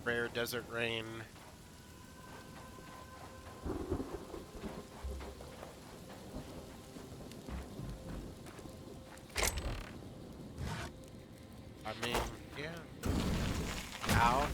Rare desert rain. I mean, yeah. Ow.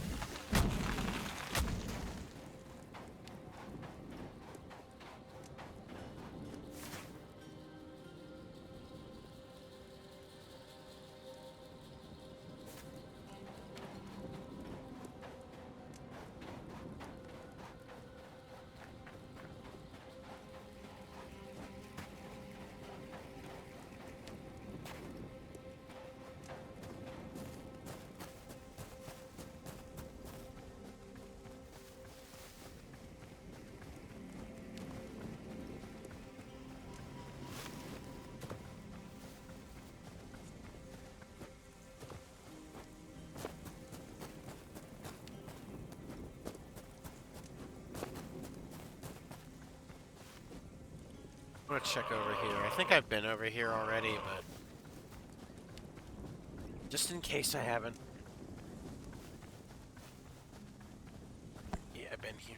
I'm gonna check over here. I think I've been over here already, but just in case I haven't. Yeah, I've been here.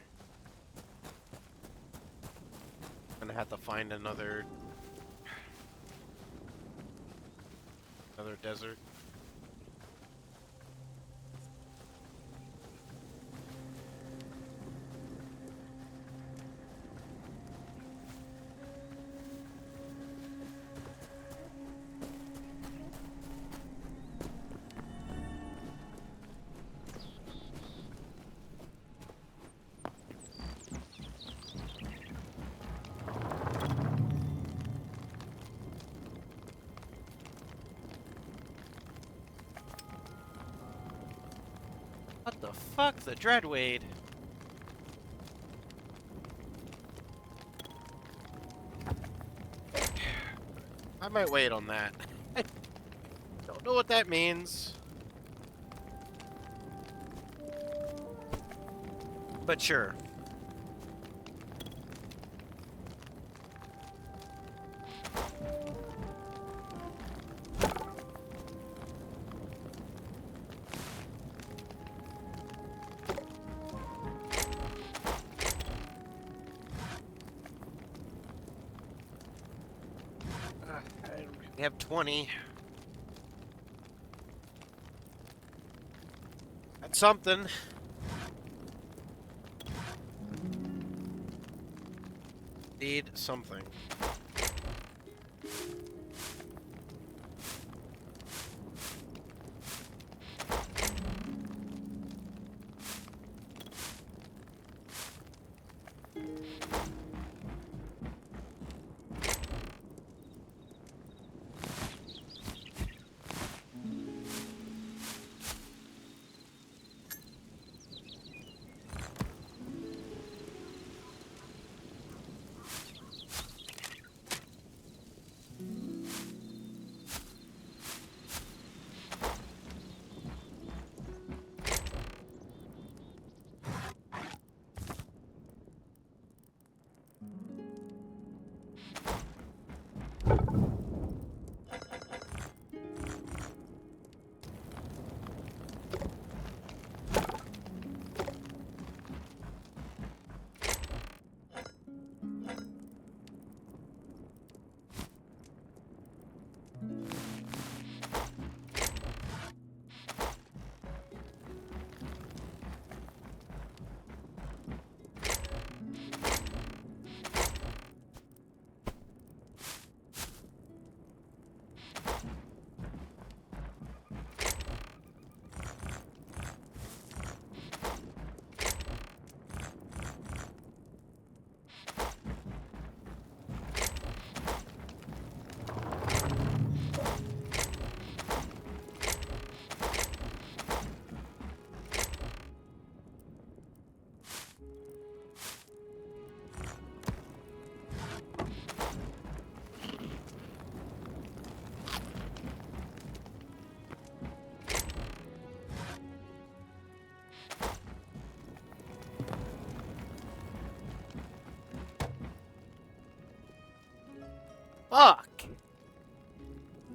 I'm gonna have to find another desert. What the fuck? The Dreadwade. I might wait on that. I don't know what that means. But sure. We have 20. That's something. Need something.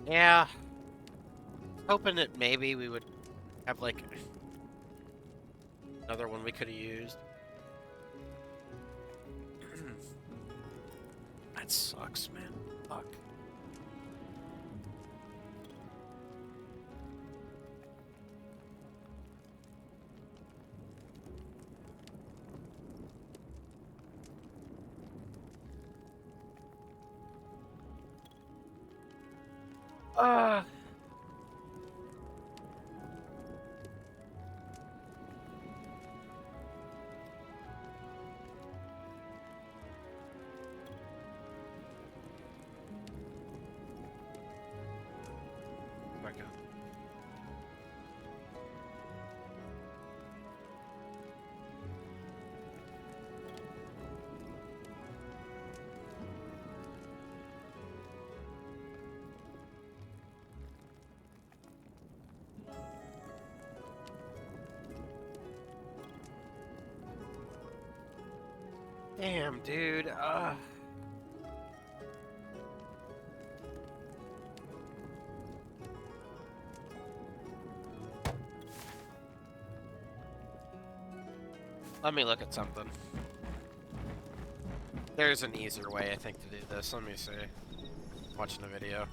Yeah. Hoping that maybe we would have, like, another one we could have used. That sucks, man. Fuck. Uh... my God. Damn, dude. Let me look at something. There's an easier way, I think, to do this. Let me see. Watching the video.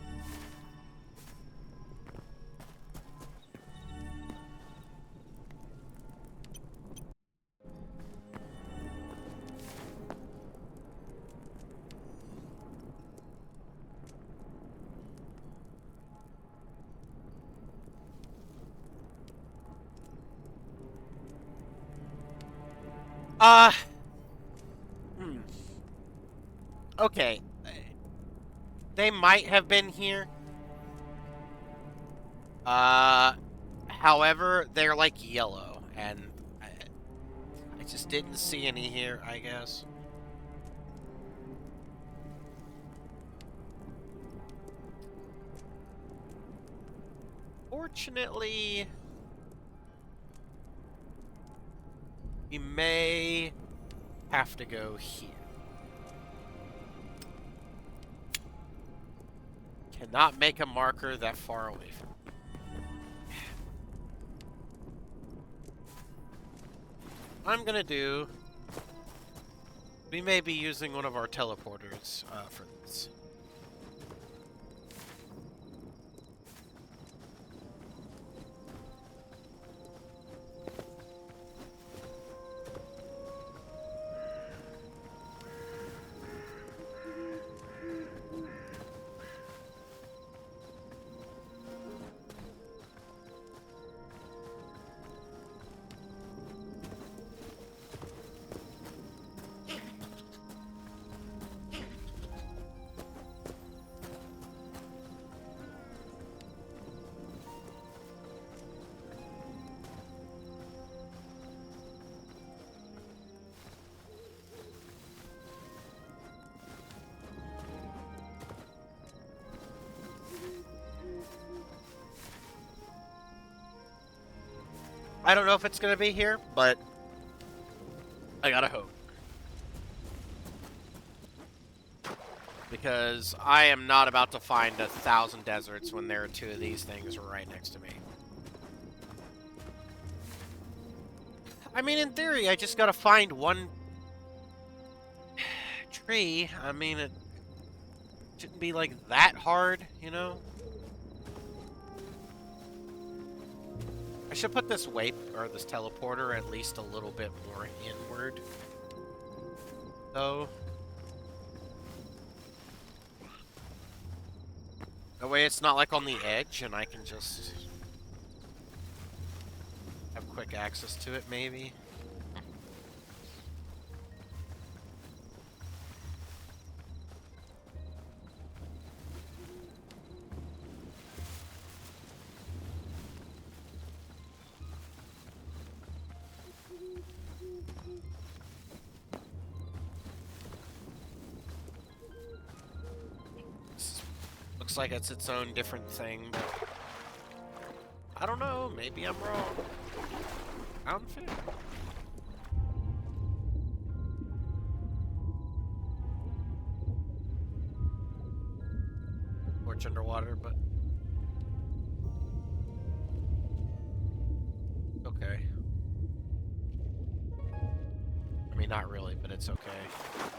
Hmm. Okay. They might have been here. However, they're like yellow, and I just didn't see any here, I guess. Fortunately, we may have to go here. Cannot make a marker that far away from me. I'm gonna do... We may be using one of our teleporters for this. I don't know if it's gonna be here, but I gotta hope. Because I am not about to find 1,000 deserts when there are 2 of these things right next to me. I mean, in theory, I just gotta find one tree. I mean, it shouldn't be, like, that hard, you know? I should put this or this teleporter at least a little bit more inward, though. That way it's not like on the edge and I can just have quick access to it, maybe. Looks like it's its own different thing. I don't know, maybe I'm wrong. I'm fit. Torch underwater, but not really, but it's okay.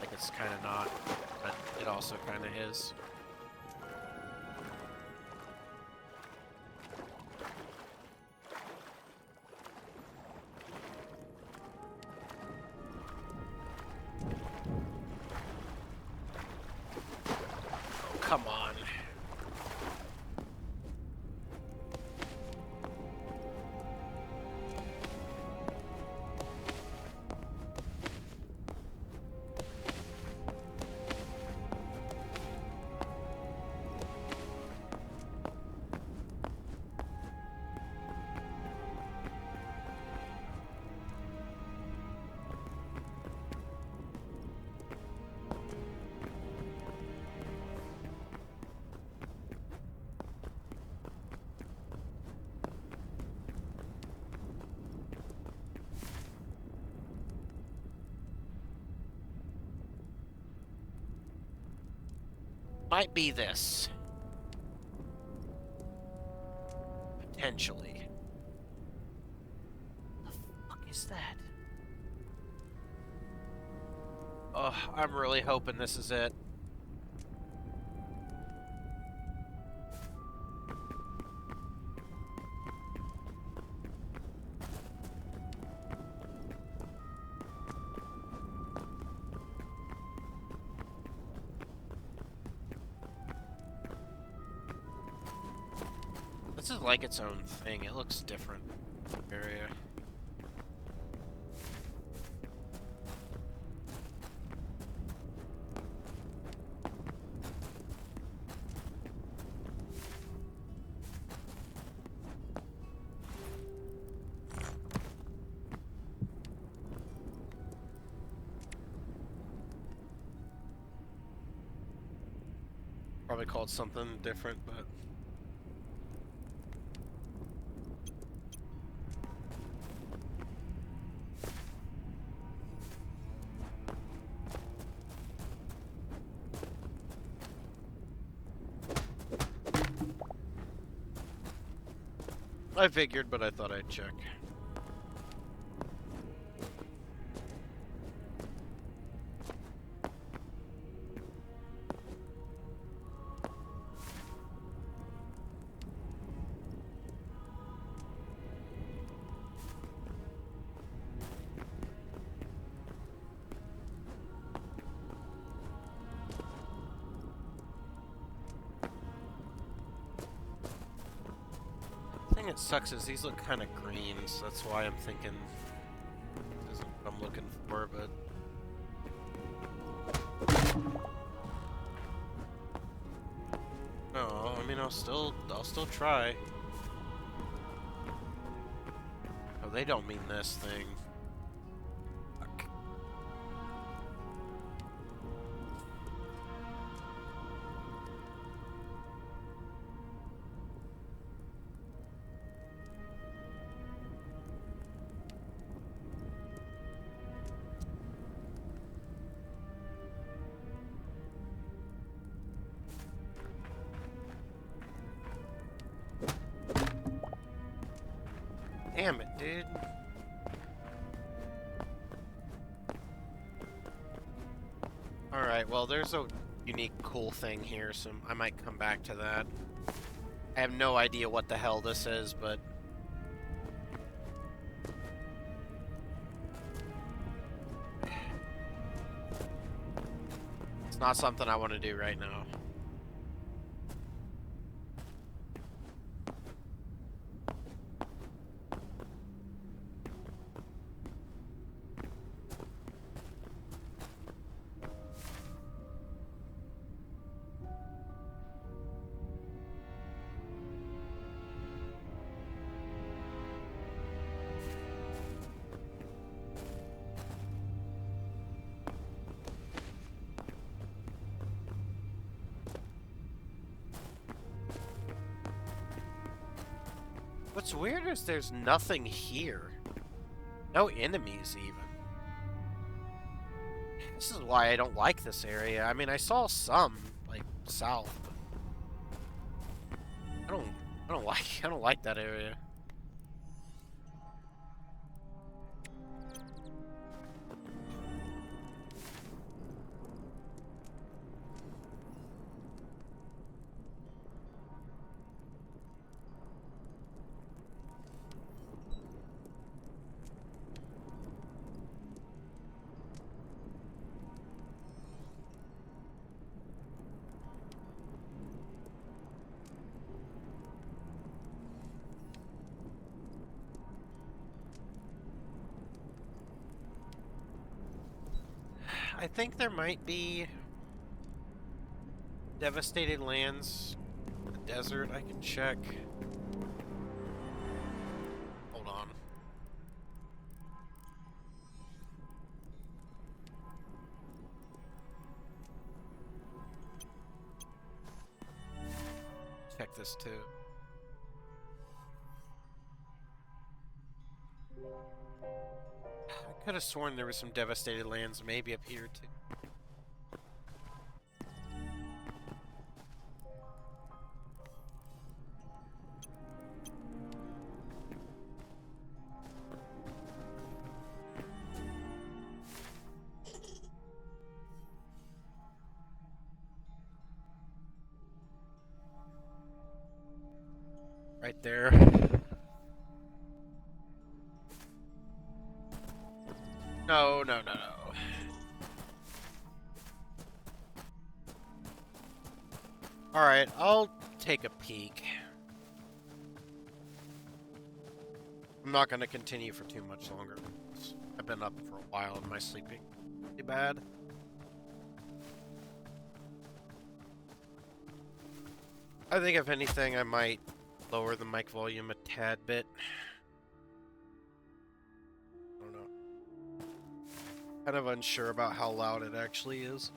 Like, it's kind of not, but it also kind of is. Oh, come on. Might be this. Potentially. What the fuck is that? Oh, I'm really hoping this is it. This is like its own thing. It looks different. Area. Probably called something different, but... I figured, but I thought I'd check. The thing that sucks is these look kind of green, so that's why I'm thinking this isn't what I'm looking for, but... No, I mean, I'll still try. Oh, they don't mean this thing. Fuck. Damn it, dude. Alright, well, there's a unique cool thing here, so I might come back to that. I have no idea what the hell this is, but... It's not something I want to do right now. What's weird is there's nothing here. No enemies, even. This is why I don't like this area. I mean, I saw some, like, south, but... I don't like that area. I think there might be devastated lands, the desert. I can check. Hold on. Check this too. I could have sworn there was some devastated lands maybe up here too. Right there. No, no, no, no. Alright, I'll take a peek. I'm not going to continue for too much longer. I've been up for a while and my sleeping pretty bad. I think if anything I might lower the mic volume a tad bit. I don't know. Kind of unsure about how loud it actually is.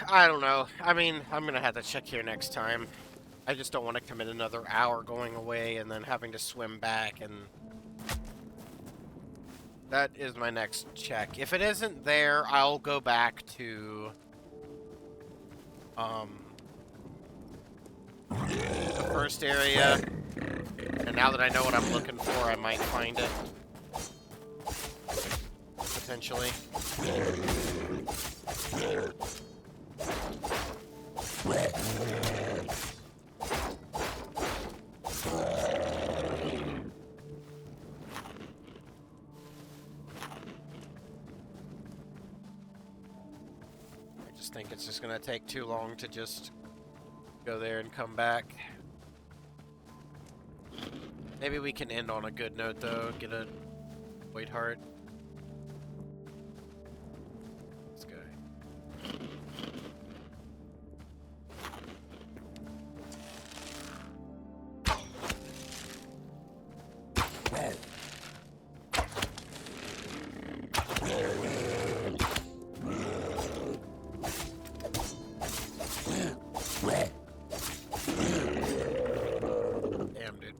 I don't know. I mean, I'm gonna have to check here next time. I just don't want to commit another hour going away and then having to swim back, and that is my next check. If it isn't there, I'll go back to the first area, and now that I know what I'm looking for, I might find it. Potentially. I just think it's just gonna take too long to just go there and come back. Maybe we can end on a good note though, get a white heart. This guy. Damn, dude.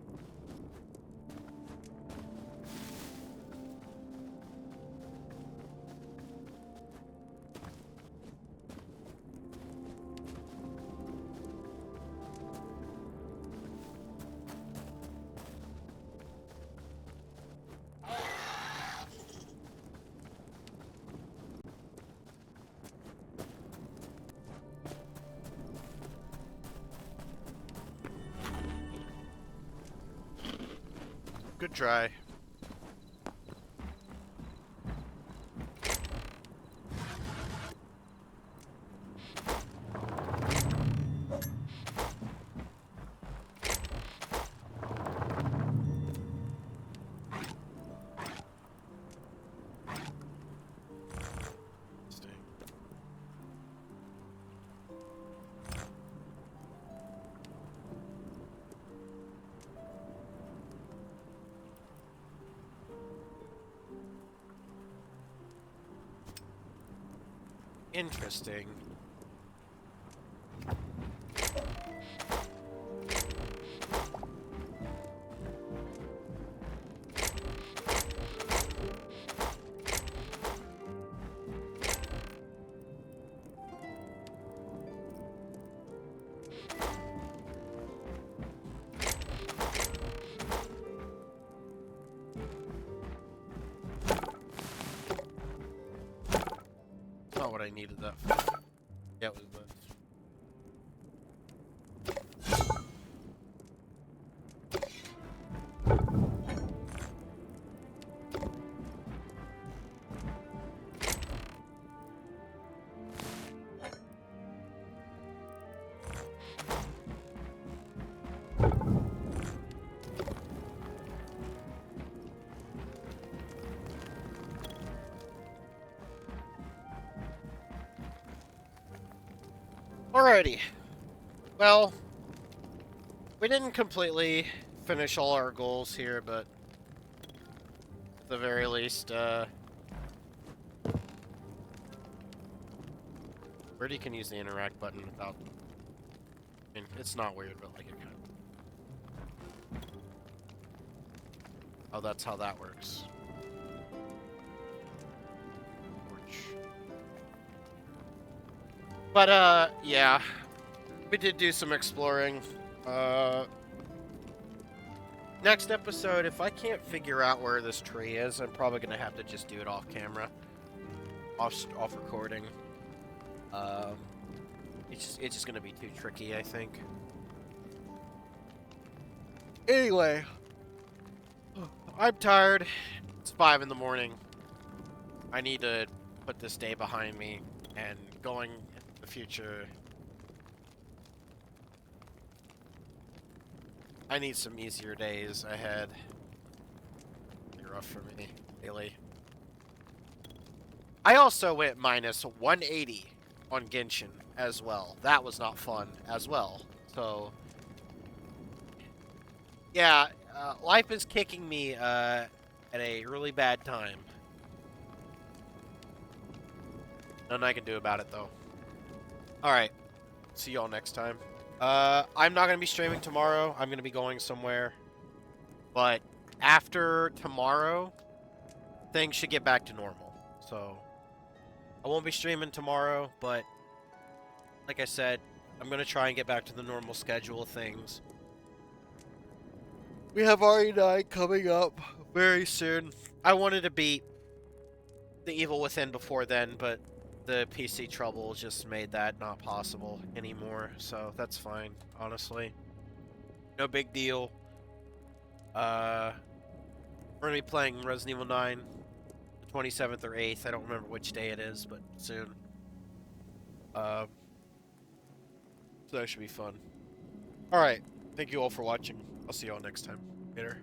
Good try. Interesting. Not what I needed that for. Yeah, it was the... Alrighty. Well, we didn't completely finish all our goals here, but at the very least, Birdie can use the interact button without... I mean, it's not weird, but like it kind of... Oh, that's how that works. But, yeah. We did do some exploring. Next episode, if I can't figure out where this tree is, I'm probably gonna have to just do it off camera. Off recording. It's just gonna be too tricky, I think. Anyway. I'm tired. It's 5 in the morning. I need to put this day behind me, and going into the future... I need some easier days ahead. It'll be rough for me, daily. I also went minus 180 on Genshin as well. That was not fun as well. So, yeah, life is kicking me at a really bad time. Nothing I can do about it, though. Alright, see y'all next time. I'm not going to be streaming tomorrow. I'm going to be going somewhere. But after tomorrow, things should get back to normal. So, I won't be streaming tomorrow, but like I said, I'm going to try and get back to the normal schedule of things. We have RE9 coming up very soon. I wanted to beat The Evil Within before then, but the PC trouble just made that not possible anymore, so that's fine, honestly. No big deal. We're gonna be playing Resident Evil 9 the 27th or 8th. I don't remember which day it is, but soon. So that should be fun. Alright, thank you all for watching. I'll see you all next time. Later.